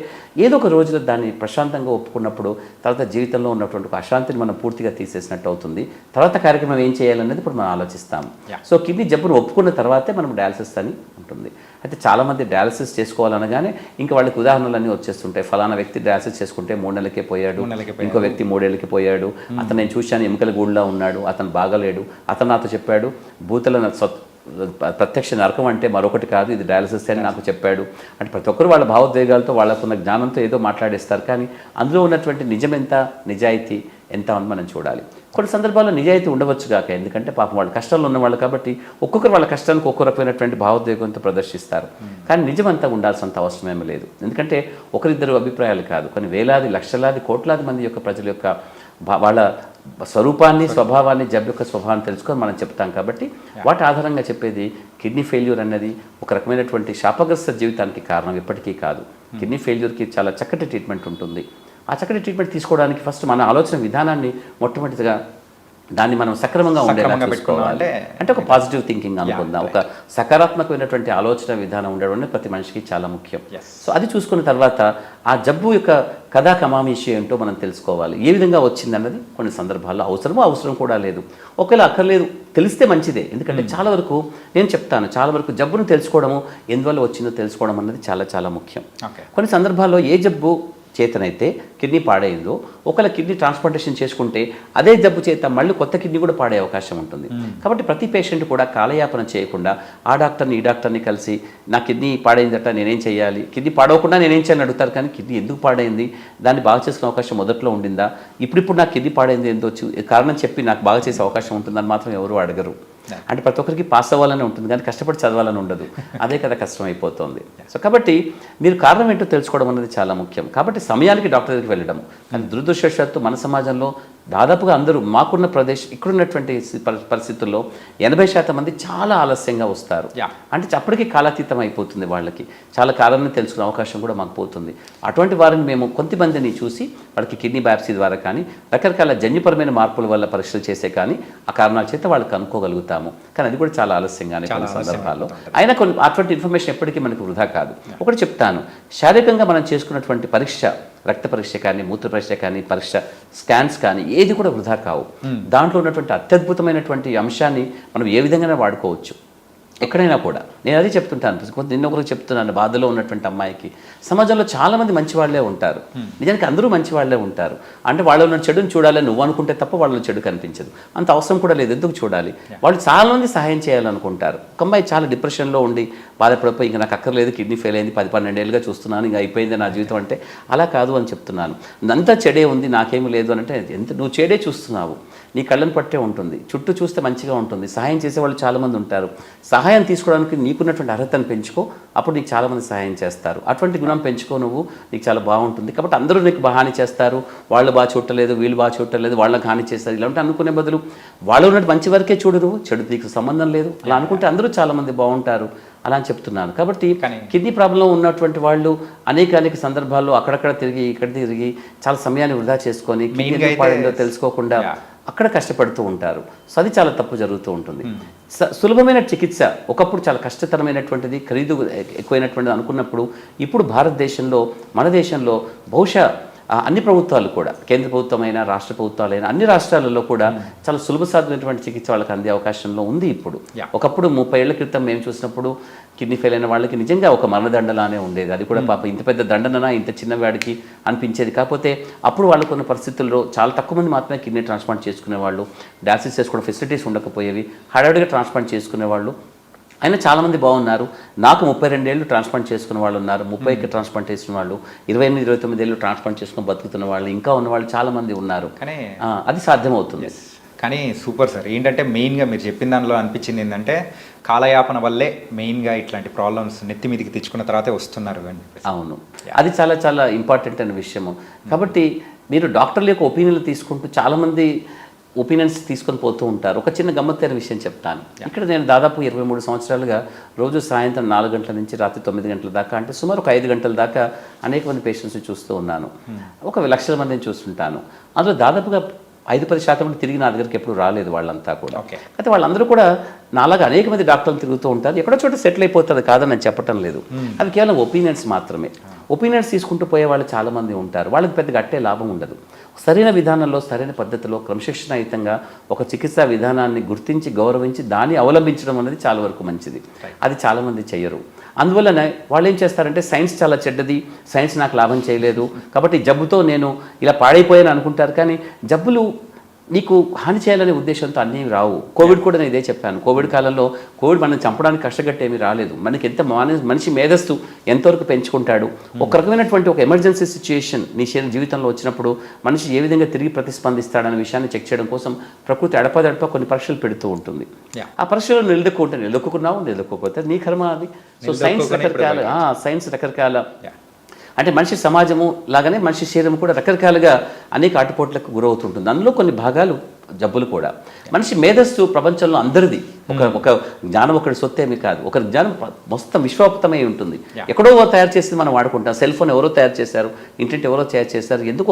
ఏదో ఒక రోజులో దాన్ని ప్రశాంతంగా ఒప్పుకున్నప్పుడు తర్వాత జీవితంలో ఉన్నటువంటి ఒక అశాంతిని మనం పూర్తిగా తీసేసినట్టు అవుతుంది. తర్వాత కార్యక్రమం ఏం చేయాలనేది ఇప్పుడు మనం ఆలోచిస్తాము. సో కిడ్నీ జబ్బును ఒప్పుకున్న తర్వాతే మనం డయాలసిస్ అని ఉంటుంది. అయితే చాలామంది డయాలసిస్ చేసుకోవాలనగానే ఇంకా వాళ్ళకి ఉదాహరణలన్నీ వచ్చేస్తుంటాయి. ఫలానా వ్యక్తి డయాలసిస్ చేసుకుంటే 3 నెలలకే పోయాడు, ఇంకో వ్యక్తి 3 ఏళ్ళకి పోయాడు, అతను నేను చూశాను ఎముకల గూడులా ఉన్నాడు, అతను బాగలేడు, అతను నాతో చెప్పాడు భూతల ప్రత్యక్ష నరకం అంటే మరొకటి కాదు, ఇది డయాలసిస్ అని నాకు చెప్పాడు. అంటే ప్రతి ఒక్కరు వాళ్ళ భావోద్వేగాలతో వాళ్ళకున్న జ్ఞానంతో ఏదో మాట్లాడేస్తారు, కానీ అందులో ఉన్నటువంటి నిజం ఎంత, నిజాయితీ ఎంత అని మనం చూడాలి. కొన్ని సందర్భాల్లో నిజాయితీ ఉండవచ్చు కాక, ఎందుకంటే పాపం వాళ్ళు కష్టాల్లో ఉన్నవాళ్ళు కాబట్టి ఒక్కొక్కరు వాళ్ళ కష్టానికి ఒక్కో రకమైనటువంటి భావోద్వేగంతో ప్రదర్శిస్తారు. కానీ నిజమంతా ఉండాల్సినంత అవసరమేమీ లేదు, ఎందుకంటే ఒకరిద్దరు అభిప్రాయాలు కాదు, కొన్ని వేలాది లక్షలాది కోట్లాది మంది యొక్క ప్రజల యొక్క వాళ్ళ స్వరూపాన్ని స్వభావాన్ని జబ్బు యొక్క స్వభావాన్ని తెలుసుకొని మనం చెప్తాం. కాబట్టి వాటి ఆధారంగా చెప్పేది కిడ్నీ ఫెయిల్యూర్ అన్నది ఒక రకమైనటువంటి శాపగ్రస్త జీవితానికి కారణం ఎప్పటికీ కాదు. కిడ్నీ ఫెయిల్యూర్కి చాలా చక్కటి ట్రీట్మెంట్ ఉంటుంది. ఆ చక్కటి ట్రీట్మెంట్ తీసుకోవడానికి ఫస్ట్ మన ఆలోచన విధానాన్ని మొట్టమొదటిగా దాన్ని మనం సక్రమంగా ఉండేలా పెట్టుకోవాలి. అంటే ఒక పాజిటివ్ థింకింగ్ అనుకుందాం, ఒక సకారాత్మకమైనటువంటి ఆలోచన విధానం ఉండడం అనేది ప్రతి మనిషికి చాలా ముఖ్యం. సో అది చూసుకున్న తర్వాత ఆ జబ్బు యొక్క కథా కమామీషి ఏంటో మనం తెలుసుకోవాలి. ఏ విధంగా వచ్చిందన్నది కొన్ని సందర్భాల్లో అవసరం కూడా లేదు, ఒకవేళ అక్కర్లేదు తెలిస్తే మంచిదే. ఎందుకంటే చాలా వరకు నేను చెప్తాను, చాలా వరకు జబ్బును తెలుసుకోవడము ఎందువల్ల వచ్చిందో తెలుసుకోవడం అన్నది చాలా చాలా ముఖ్యం. కొన్ని సందర్భాల్లో ఏ జబ్బు చేతనైతే కిడ్నీ పాడైందో ఒకవేళ కిడ్నీ ట్రాన్స్ప్లాంటేషన్ చేసుకుంటే అదే జబ్బు చేత మళ్ళీ కొత్త కిడ్నీ కూడా పాడే అవకాశం ఉంటుంది. కాబట్టి ప్రతి పేషెంట్ కూడా కాలయాపన చేయకుండా ఆ డాక్టర్ని ఈ డాక్టర్ని కలిసి నా కిడ్నీ పాడైందట నేనేం చేయాలి, కిడ్నీ పాడవకుండా నేనేం చేయాలని అడుగుతారు, కానీ కిడ్నీ ఎందుకు పాడైంది, దాన్ని బాగా చేసుకునే అవకాశం మొదట్లో ఉండిందా, ఇప్పుడు నాకు కిడ్నీ పాడైంది ఏందో కారణం చెప్పి నాకు బాగా చేసే అవకాశం ఉంటుందని మాత్రం ఎవరు అడగరు. అంటే ప్రతి ఒక్కరికి పాస్ అవ్వాలని ఉంటుంది, కానీ కష్టపడి చదవాలని ఉండదు, అదే కదా కష్టం అయిపోతుంది. సో కాబట్టి మీరు కారణం ఏంటో తెలుసుకోవడం అనేది చాలా ముఖ్యం. కాబట్టి సమయానికి డాక్టర్ దగ్గరికి వెళ్ళడం. కానీ దురదృష్టవశాత్తు మన సమాజంలో దాదాపుగా అందరూ మాకున్న ఇక్కడున్నటువంటి పరిస్థితుల్లో 80% మంది చాలా ఆలస్యంగా వస్తారు. అంటే అప్పటికి కాలాతీతం అయిపోతుంది, వాళ్ళకి చాలా కాలాన్ని తెలుసుకునే అవకాశం కూడా మాకు పోతుంది. అటువంటి వారిని మేము కొంతమందిని చూసి వాళ్ళకి కిడ్నీ బయాప్సీ ద్వారా కానీ రకరకాల జన్యుపరమైన మార్పుల వల్ల పరీక్షలు చేసే కానీ ఆ కారణాల చేత వాళ్ళకి కనుక్కోగలుగుతాము. కానీ అది కూడా చాలా ఆలస్యంగానే కొన్ని సందర్భాల్లో. అయినా కొన్ని అటువంటి ఇన్ఫర్మేషన్ ఎప్పటికీ మనకు వృధా కాదు. ఒకటి చెప్తాను, శారీరకంగా మనం చేసుకున్నటువంటి పరీక్ష, రక్త పరీక్ష కానీ మూత్ర పరీక్ష కానీ పరీక్ష స్కాన్స్ కానీ ఏది కూడా వృధా కావు. దాంట్లో ఉన్నటువంటి అత్యద్భుతమైనటువంటి అంశాన్ని మనం ఏ విధంగా వాడుకోవచ్చు ఎక్కడైనా కూడా. నేను అదే చెప్తుంటాను, నిన్న ఒకరికి చెప్తున్నాను, బాధలో ఉన్నటువంటి అమ్మాయికి సమాజంలో చాలామంది మంచి వాళ్ళే ఉంటారు, నిజానికి అందరూ మంచి వాళ్ళే ఉంటారు. అంటే వాళ్ళలో ఉన్న చెడుని చూడాలని నువ్వు అనుకుంటే తప్ప వాళ్ళలో చెడు కనిపించదు, అంత అవసరం కూడా లేదు, ఎందుకు చూడాలి. వాళ్ళు చాలామంది సహాయం చేయాలనుకుంటారు. ఒక అమ్మాయి చాలా డిప్రెషన్లో ఉండి బాధపడిపోయి ఇంకా నాకు అక్కర్లేదు, కిడ్నీ ఫెయిల్ అయింది, 10-12 ఏళ్ళుగా చూస్తున్నాను, ఇంకా అయిపోయింది నా జీవితం అంటే అలా కాదు అని చెప్తున్నాను. అంతా చెడే ఉంది నాకేమీ లేదు అని అంటే నువ్వు చెడే చూస్తున్నావు, నీ కళ్ళను పట్టే ఉంటుంది, చుట్టూ చూస్తే మంచిగా ఉంటుంది, సహాయం చేసేవాళ్ళు చాలామంది ఉంటారు. సహాయం తీసుకోవడానికి నీకున్నటువంటి అర్హతను పెంచుకో, అప్పుడు నీకు చాలామంది సహాయం చేస్తారు. అటువంటి గుణం పెంచుకో నువ్వు, నీకు చాలా బాగుంటుంది. కాబట్టి అందరూ నీకు హాని చేస్తారు, వాళ్ళు బాగా చూడలేదు, వీళ్ళు బాగా చూడలేదు, వాళ్ళకి హాని చేస్తారు, ఇలాంటి అనుకునే బదులు వాళ్ళు ఉన్నట్టు మంచి వరకే చూడు, నువ్వు చెడు నీకు సంబంధం లేదు, అలా అనుకుంటే అందరూ చాలామంది బాగుంటారు అలా అని చెప్తున్నాను. కాబట్టి కిడ్నీ ప్రాబ్లం ఉన్నటువంటి వాళ్ళు అనేక సందర్భాల్లో అక్కడక్కడ తిరిగి ఇక్కడ తిరిగి చాలా సమయాన్ని వృధా చేసుకొని కిడ్నీ పాడైందో తెలుసుకోకుండా అక్కడ కష్టపడుతూ ఉంటారు. సో అది చాలా తప్పు జరుగుతూ ఉంటుంది. సులభమైన చికిత్స ఒకప్పుడు చాలా కష్టతరమైనటువంటిది, ఖరీదు ఎక్కువైనటువంటిది అనుకున్నప్పుడు ఇప్పుడు భారతదేశంలో మన దేశంలో బహుశా అన్ని ప్రభుత్వాలు కూడా, కేంద్ర ప్రభుత్వమైనా రాష్ట్ర ప్రభుత్వాలైనా అన్ని రాష్ట్రాలలో కూడా చాలా సులభ సాధ్యమైనటువంటి చికిత్స వాళ్ళకి అందే అవకాశంలో ఉంది ఇప్పుడు. ఒకప్పుడు 30 ఏళ్ల క్రితం మేము చూసినప్పుడు కిడ్నీ ఫెయిల్ అయిన వాళ్ళకి నిజంగా ఒక మరణదండలానే ఉండేది. అది కూడా పాప ఇంత పెద్ద దండననా ఇంత చిన్న వాడికి అనిపించేది. కాకపోతే అప్పుడు వాళ్ళకు ఉన్న పరిస్థితుల్లో చాలా తక్కువ మంది మాత్రమే కిడ్నీ ట్రాన్స్ప్లాంట్ చేసుకునేవాళ్ళు, డయాలసిస్ చేసుకోవడం ఫెసిలిటీస్ ఉండకపోయేవి, హడావిడిగా ట్రాన్స్ప్లాంట్ చేసుకునేవాళ్ళు. అయినా చాలామంది బాగున్నారు. నాకు 32 ఏళ్ళు ట్రాన్స్ప్లాంట్ చేసుకున్న వాళ్ళు ఉన్నారు, 30కి ట్రాన్స్ప్లాంట్ చేసిన వాళ్ళు, 28-29 ఏళ్ళు ట్రాన్స్ప్లాంట్ చేసుకుని బతుకుతున్న వాళ్ళు, ఇంకా ఉన్నవాళ్ళు చాలామంది ఉన్నారు. అది సాధ్యమవుతుంది. కానీ సూపర్ సార్. ఏంటంటే మెయిన్గా మీరు చెప్పిన దానిలో అనిపించింది ఏంటంటే కాలయాపన వల్లే మెయిన్గా ఇట్లాంటి ప్రాబ్లమ్స్ నెత్తి మీదకి తెచ్చుకున్న తర్వాతే వస్తున్నారు అని. అవును, అది చాలా చాలా ఇంపార్టెంట్ అనే విషయము. కాబట్టి మీరు డాక్టర్ల యొక్క ఒపీనియన్లు తీసుకుంటూ చాలామంది ఒపీనియన్స్ తీసుకొని పోతూ ఉంటారు. ఒక చిన్న గమ్మత్తైన విషయం చెప్తాను. ఇక్కడ నేను దాదాపు 23 సంవత్సరాలుగా రోజు సాయంత్రం 4 గంటల నుంచి రాత్రి 9 గంటల దాకా, అంటే సుమారు ఒక 5 గంటల దాకా అనేక మంది పేషెంట్స్ని చూస్తూ ఉన్నాను. ఒక లక్షల మందిని చూస్తుంటాను. అందులో దాదాపుగా 5-10% మంది తిరిగి నా దగ్గరికి ఎప్పుడు రాలేదు వాళ్ళంతా కూడా. అయితే వాళ్ళందరూ కూడా నాలాగా అనేక మంది డాక్టర్లు తిరుగుతూ ఉంటారు. ఎక్కడో చోట సెటిల్ అయిపోతుంది కాదని నేను చెప్పటం లేదు. అవి కేవలం ఒపీనియన్స్ మాత్రమే. ఒపీనియన్స్ తీసుకుంటూ పోయే వాళ్ళు చాలామంది ఉంటారు. వాళ్ళకి పెద్దగా అట్టే లాభం ఉండదు. సరైన విధానంలో, సరైన పద్ధతిలో, క్రమశిక్షణాయుతంగా ఒక చికిత్సా విధానాన్ని గుర్తించి గౌరవించి దాన్ని అవలంబించడం అనేది చాలా వరకు మంచిది. అది చాలామంది చెయ్యరు. అందువల్లనే వాళ్ళు ఏం చేస్తారంటే సైన్స్ చాలా చెడ్డది, సైన్స్ నాకు లాభం చేయలేదు కాబట్టి జబ్బుతో నేను ఇలా పాడైపోయాను అనుకుంటారు. కానీ జబ్బులు నీకు హాని చేయాలనే ఉద్దేశంతో అన్నీ రావు. కోవిడ్ కూడా నేను ఇదే చెప్పాను. కోవిడ్ కాలంలో కోవిడ్ మనం చంపడానికి కష్టగట్టేమీ రాలేదు. మనకి ఎంత మనిషి మేధస్సు ఎంతవరకు పెంచుకుంటాడు. ఒక రకమైనటువంటి ఒక ఎమర్జెన్సీ సిచ్యుయేషన్ నీ జీవితంలో వచ్చినప్పుడు మనిషి ఏ విధంగా తిరిగి ప్రతిస్పందిస్తాడనే విషయాన్ని చెక్ చేయడం కోసం ప్రకృతి అడపదడప కొన్ని పరీక్షలు పెడుతూ ఉంటుంది. ఆ పరీక్షలు నిలదొక్కున్నావు, నిలదొక్కపోతే నీ కర్మ అది. సో సైన్స్ రకరకాల అంటే మనిషి సమాజము లాగానే మనిషి శరీరం కూడా రకరకాలుగా అనేక ఆటుపోట్లకు గురవుతుంటుంది. అందులో కొన్ని భాగాలు జబ్బులు కూడా. మనిషి మేధస్సు ప్రపంచంలో అందరిది. ఒక జ్ఞానం ఒకటి సొత్తేమీ కాదు. ఒక జ్ఞానం మొత్తం విశ్వవ్యాప్తమై ఉంటుంది. ఎక్కడో తయారు చేసి మనం వాడుకుంటాం. సెల్ ఫోన్ ఎవరో తయారు చేశారు, ఇంటర్నెట్ ఎవరో తయారు చేశారు. ఎందుకు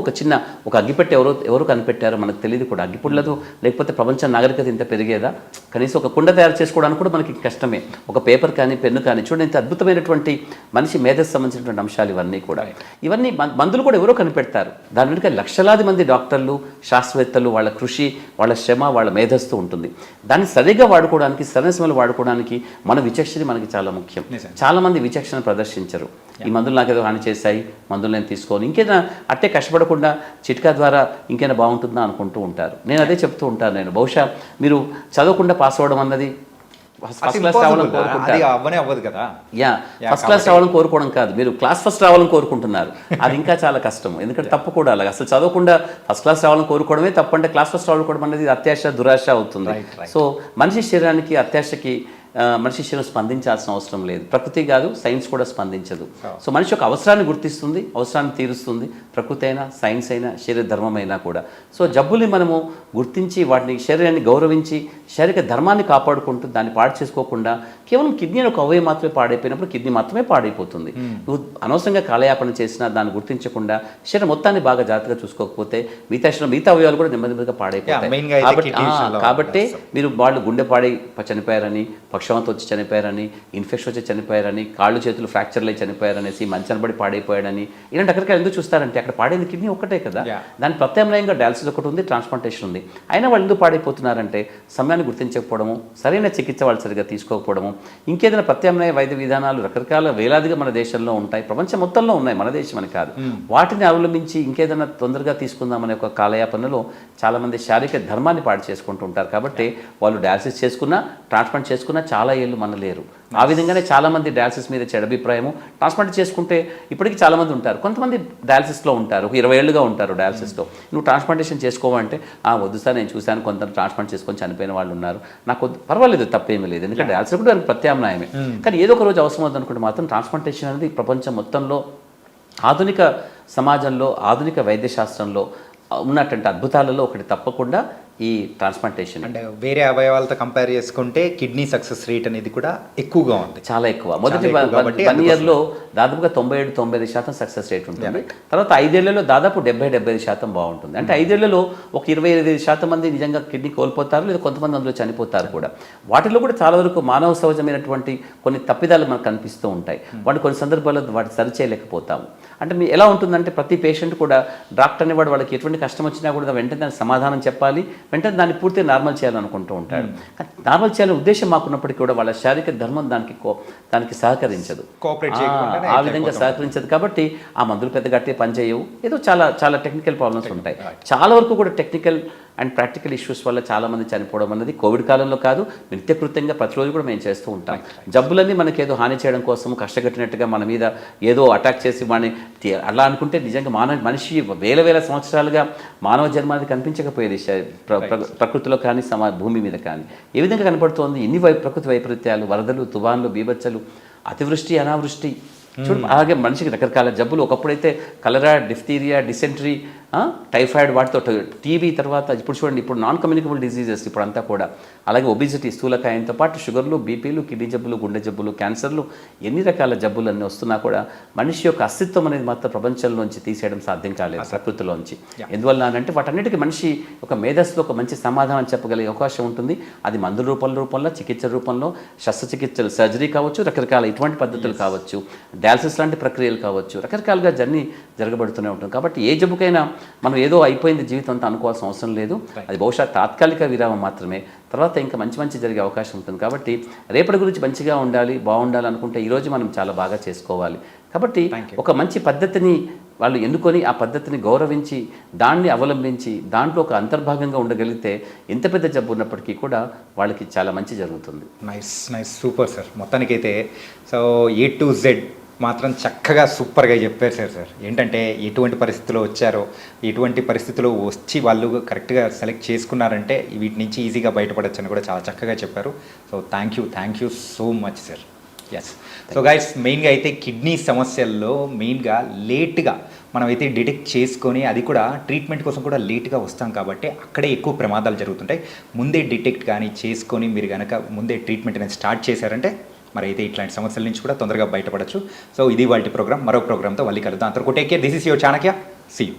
ఒక అగ్గిపెట్టె ఎవరు కనిపెట్టారో మనకు తెలియదు కూడా. అగ్గిపుల్లదు లేకపోతే ప్రపంచ నాగరికత ఇంత పెరిగేదా? కనీసం ఒక కుండ తయారు చేసుకోవడానికి కూడా మనకి కష్టమే. ఒక పేపర్ కానీ పెన్ను కానీ చూడండి, ఇంత అద్భుతమైనటువంటి మనిషి మేధస్సు సంబంధించినటువంటి అంశాలు ఇవన్నీ కూడా. ఇవన్నీ మందులు కూడా ఎవరో కనిపెడతారు. దాని వెనుక లక్షలాది మంది డాక్టర్లు, శాస్త్రవేత్తలు, వాళ్ళ కృషి, వాళ్ళ శ్రమ, వాళ్ళ మేధస్సు ఉంటుంది. దాన్ని సరిగ్గా వాడుకోవడానికి, సరైన సమయంలో వాడుకోవడానికి మన విచక్షణ మనకి చాలా ముఖ్యం. చాలామంది విచక్షణ ప్రదర్శించరు. ఈ మందులు నాకేదో హాని చేశాయి, మందులు నేను తీసుకోను, ఇంకేదైనా అట్టే కష్టపడకుండా చిట్కా ద్వారా ఇంకైనా బాగుంటుందా అనుకుంటూ ఉంటారు. నేను అదే చెప్తూ ఉంటాను. నేను బహుశా మీరు చదవకుండా పాస్ అవ్వడం అన్నది ఫస్ట్ క్లాస్ రావాలని కోరుకోవడం కాదు, మీరు క్లాస్ ఫస్ట్ రావాలని కోరుకుంటున్నారు. అది ఇంకా చాలా కష్టం. ఎందుకంటే తప్పు కూడా అలాగే అసలు చదవకుండా ఫస్ట్ క్లాస్ రావాలని కోరుకోవడమే తప్పు. అంటే క్లాస్ ఫస్ట్ రావాలనుకోవడం అనేది అత్యాశ, దురాశ అవుతుంది. సో మనిషి శరీరానికి అత్యాశకి మనిషి శరీరం స్పందించాల్సిన అవసరం లేదు. ప్రకృతి కాదు, సైన్స్ కూడా స్పందించదు. సో మనిషి ఒక అవసరాన్ని గుర్తిస్తుంది, అవసరాన్ని తీరుస్తుంది. ప్రకృతి అయినా, సైన్స్ అయినా, శరీర ధర్మమైనా కూడా. సో జబ్బుల్ని మనము గుర్తించి వాటిని, శరీరాన్ని గౌరవించి, శారీరక ధర్మాన్ని కాపాడుకుంటూ దాన్ని పాడు చేసుకోకుండా, కేవలం కిడ్నీ ఒక అవయవం మాత్రమే పాడైపోయినప్పుడు కిడ్నీ మాత్రమే పాడైపోతుంది. నువ్వు అనవసరంగా కాలయాపన చేసినా దాన్ని గుర్తించకుండా శరీరం మొత్తాన్ని బాగా జాగ్రత్తగా చూసుకోకపోతే మిగతా అవయవాలు కూడా నెమ్మదిగా పాడైపోతాయి. కాబట్టి మీరు వాళ్ళు గుండె పాడై చనిపోయారని, పక్షవాతం వచ్చి చనిపోయారని, ఇన్ఫెక్షన్ వచ్చి చనిపోయారని, కాళ్ళు చేతులు ఫ్రాక్చర్లు అయి చనిపోయారనేసి, మంచనబడి పాడైపోయాడని, ఇలాంటి రకరకాల ఎందుకు చూస్తారంటే అక్కడ పాడైన కిడ్నీ ఒక్కటే కదా. దాని ప్రత్యామ్నాయంగా డయాలసిస్ ఒకటి ఉంది, ట్రాన్స్ప్లాంటేషన్ ఉంది. అయినా వాళ్ళు ఎందుకు పాడైపోతున్నారంటే సమయాన్ని గుర్తించకపోవడము, సరైన చికిత్స వాళ్ళు సరిగ్గా తీసుకోకపోవడము, ఇంకేదైనా ప్రత్యామ్నాయ వైద్య విధానాలు రకరకాల వేలాదిగా మన దేశంలో ఉంటాయి, ప్రపంచం మొత్తంలో ఉన్నాయి, మన దేశం అని కాదు. వాటిని అవలంబించి ఇంకేదైనా తొందరగా తీసుకుందామనే ఒక కాలయాపనలో చాలామంది శారీరక ధర్మాన్ని పాడు చేసుకుంటూ ఉంటారు. కాబట్టి వాళ్ళు డయాలసిస్ చేసుకున్నా, ట్రాన్స్ప్లాంట్ చేసుకున్నా చాలా ఏళ్ళు మనలేరు. ఆ విధంగానే చాలామంది డయాలసిస్ మీద చెడు అభిప్రాయము. ట్రాన్స్ప్లాంట్ చేసుకుంటే ఇప్పటికీ చాలామంది ఉంటారు. కొంతమంది డయాలసిస్లో ఉంటారు, 20 ఏళ్ళుగా ఉంటారు డయాలసిస్లో. నువ్వు ట్రాన్స్ప్లాంటేషన్ చేసుకోవాలంటే వద్దు సార్, నేను చూశాను కొంత ట్రాన్స్ప్లాంట్ చేసుకొని చనిపోయిన వాళ్ళు ఉన్నారు, నాకు పర్వాలేదు, తప్పేమీ లేదు. ఎందుకంటే డయాలసిస్ కూడా దానికి ప్రత్యామ్నాయమే. కానీ ఏదో ఒక రోజు అవసరం అవుతుందనుకుంటే మాత్రం ట్రాన్స్ప్లాంటేషన్ అనేది ప్రపంచం మొత్తంలో ఆధునిక సమాజంలో, ఆధునిక వైద్య శాస్త్రంలో ఉన్నటువంటి అద్భుతాలలో ఒకటి తప్పకుండా ఈ ట్రాన్స్ప్లాంటేషన్. అంటే వేరే అవయవాలతో కంపేర్ చేసుకుంటే కిడ్నీ సక్సెస్ రేట్ అనేది కూడా ఎక్కువగా ఉంది, చాలా ఎక్కువ. మొదటి 1 ఇయర్లో దాదాపుగా 97-98% సక్సెస్ రేట్ ఉంటుంది. తర్వాత 5 ఏళ్లలో దాదాపు 70-75% బాగుంటుంది. అంటే 5 ఏళ్లలో ఒక 25% మంది నిజంగా కిడ్నీ కోల్పోతారు, లేదా కొంతమంది అందులో చనిపోతారు కూడా. వాటిలో కూడా చాలా వరకు మానవ సహజమైనటువంటి కొన్ని తప్పిదాలు మనకు కనిపిస్తూ ఉంటాయి. వాటి కొన్ని సందర్భాల్లో వాటి సరిచేయలేకపోతాము. అంటే మీ ఎలా ఉంటుందంటే ప్రతి పేషెంట్ కూడా డాక్టర్ అనేవాడు వాళ్ళకి ఎటువంటి కష్టం వచ్చినా కూడా వెంటనే దానికి సమాధానం చెప్పాలి, వెంటనే దాన్ని పూర్తిగా నార్మల్ చేయాలనుకుంటూ ఉంటాడు. కానీ నార్మల్ చేయాలనే ఉద్దేశం మాకున్నప్పటికీ కూడా వాళ్ళ శారీరక ధర్మం దానికి సహకరించదు, ఆ విధంగా సహకరించదు. కాబట్టి ఆ మందులు పెద్ద గట్టిగా పనిచేయవు. ఏదో చాలా చాలా టెక్నికల్ ప్రాబ్లమ్స్ ఉంటాయి. చాలా వరకు కూడా టెక్నికల్ అండ్ ప్రాక్టికల్ ఇష్యూస్ వల్ల చాలామంది చనిపోవడం అన్నది కోవిడ్ కాలంలో కాదు, నిత్యకృత్యంగా ప్రతిరోజు కూడా మేము చేస్తూ ఉంటాం. జబ్బులన్నీ మనకి ఏదో హాని చేయడం కోసం కష్టకట్టినట్టుగా మన మీద ఏదో అటాక్ చేసి అలా అనుకుంటే నిజంగా మనిషి వేల సంవత్సరాలుగా మానవ జన్మాది కనిపించకపోయేది ప్రకృతిలో కానీ భూమి మీద కానీ. ఏ విధంగా కనపడుతోంది ఇన్ని ప్రకృతి వైపరీత్యాలు, వరదలు, తుఫాన్లు, బీభత్సలు, అతివృష్టి, అనావృష్టి. చూడు అలాగే మనిషికి రకరకాల జబ్బులు. ఒకప్పుడైతే కలరా, డిఫ్తీరియా, డిసెంట్రీ, టైఫాయిడ్, వాటితో టీబీ, తర్వాత ఇప్పుడు చూడండి ఇప్పుడు నాన్ కమ్యూనికబుల్ డిసీజెస్ ఇప్పుడు అంతా కూడా. అలాగే ఒబిసిటీ, స్థూలకాయంతో పాటు షుగర్లు, బీపీలు, కిడ్నీ జబ్బులు, గుండె జబ్బులు, క్యాన్సర్లు, ఎన్ని రకాల జబ్బులు అన్నీ వస్తున్నా కూడా మనిషి యొక్క అస్తిత్వం అనేది మాత్రం ప్రపంచంలోంచి తీసేయడం సాధ్యం కాలేదు ప్రకృతిలోంచి. ఎందువల్ల అంటే వాటన్నిటికీ మనిషి ఒక మేధస్సులో ఒక మంచి సమాధానం చెప్పగలిగే అవకాశం ఉంటుంది. అది మందుల రూపంలో, చికిత్స రూపంలో, శస్త్రచికిత్సలు, సర్జరీ కావచ్చు, రకరకాల ఇటువంటి పద్ధతులు కావచ్చు, డయాలసిస్ లాంటి ప్రక్రియలు కావచ్చు, రకరకాలుగా జరగబడుతూనే ఉంటుంది. కాబట్టి ఏ జబ్బుకైనా మనం ఏదో అయిపోయింది జీవితం అంతా అనుకోవాల్సిన అవసరం లేదు. అది బహుశా తాత్కాలిక విరామం మాత్రమే, తర్వాత ఇంకా మంచి జరిగే అవకాశం ఉంటుంది. కాబట్టి రేపటి గురించి మంచిగా బాగుండాలి అనుకుంటే ఈరోజు మనం చాలా బాగా చేసుకోవాలి. కాబట్టి ఒక మంచి పద్ధతిని వాళ్ళు ఎన్నుకొని ఆ పద్ధతిని గౌరవించి దాన్ని అవలంబించి దాంట్లో ఒక అంతర్భాగంగా ఉండగలిగితే ఎంత పెద్ద జబ్బు ఉన్నప్పటికీ కూడా వాళ్ళకి చాలా మంచి జరుగుతుంది. Nice super sir. మొత్తానికైతే సో A to Z మాత్రం చక్కగా సూపర్గా చెప్పారు సార్. ఏంటంటే ఎటువంటి పరిస్థితుల్లో వచ్చారో, ఎటువంటి పరిస్థితుల్లో వచ్చి వాళ్ళు కరెక్ట్గా సెలెక్ట్ చేసుకున్నారంటే వీటి నుంచి ఈజీగా బయటపడచ్చు అని కూడా చాలా చక్కగా చెప్పారు. So thank you so much sir. Yes. So guys, మెయిన్గా అయితే కిడ్నీ సమస్యల్లో మెయిన్గా లేట్గా మనమైతే డిటెక్ట్ చేసుకొని అది కూడా ట్రీట్మెంట్ కోసం కూడా లేట్గా వస్తాం కాబట్టి అక్కడే ఎక్కువ ప్రమాదాలు జరుగుతుంటాయి. ముందే డిటెక్ట్ కానీ చేసుకొని మీరు కనుక ముందే ట్రీట్మెంట్ అనేది స్టార్ట్ చేశారంటే మరి అయితే ఇట్లాంటి సమస్యల నుంచి కూడా తొందరగా బయటపడచ్చు. సో ఇది వాళ్ళ ప్రోగ్రామ్. మరో ప్రోగ్రామ్తో మళ్ళీ కలుద్దాం. అంతవరకు take care. This is your Chanakya. See you.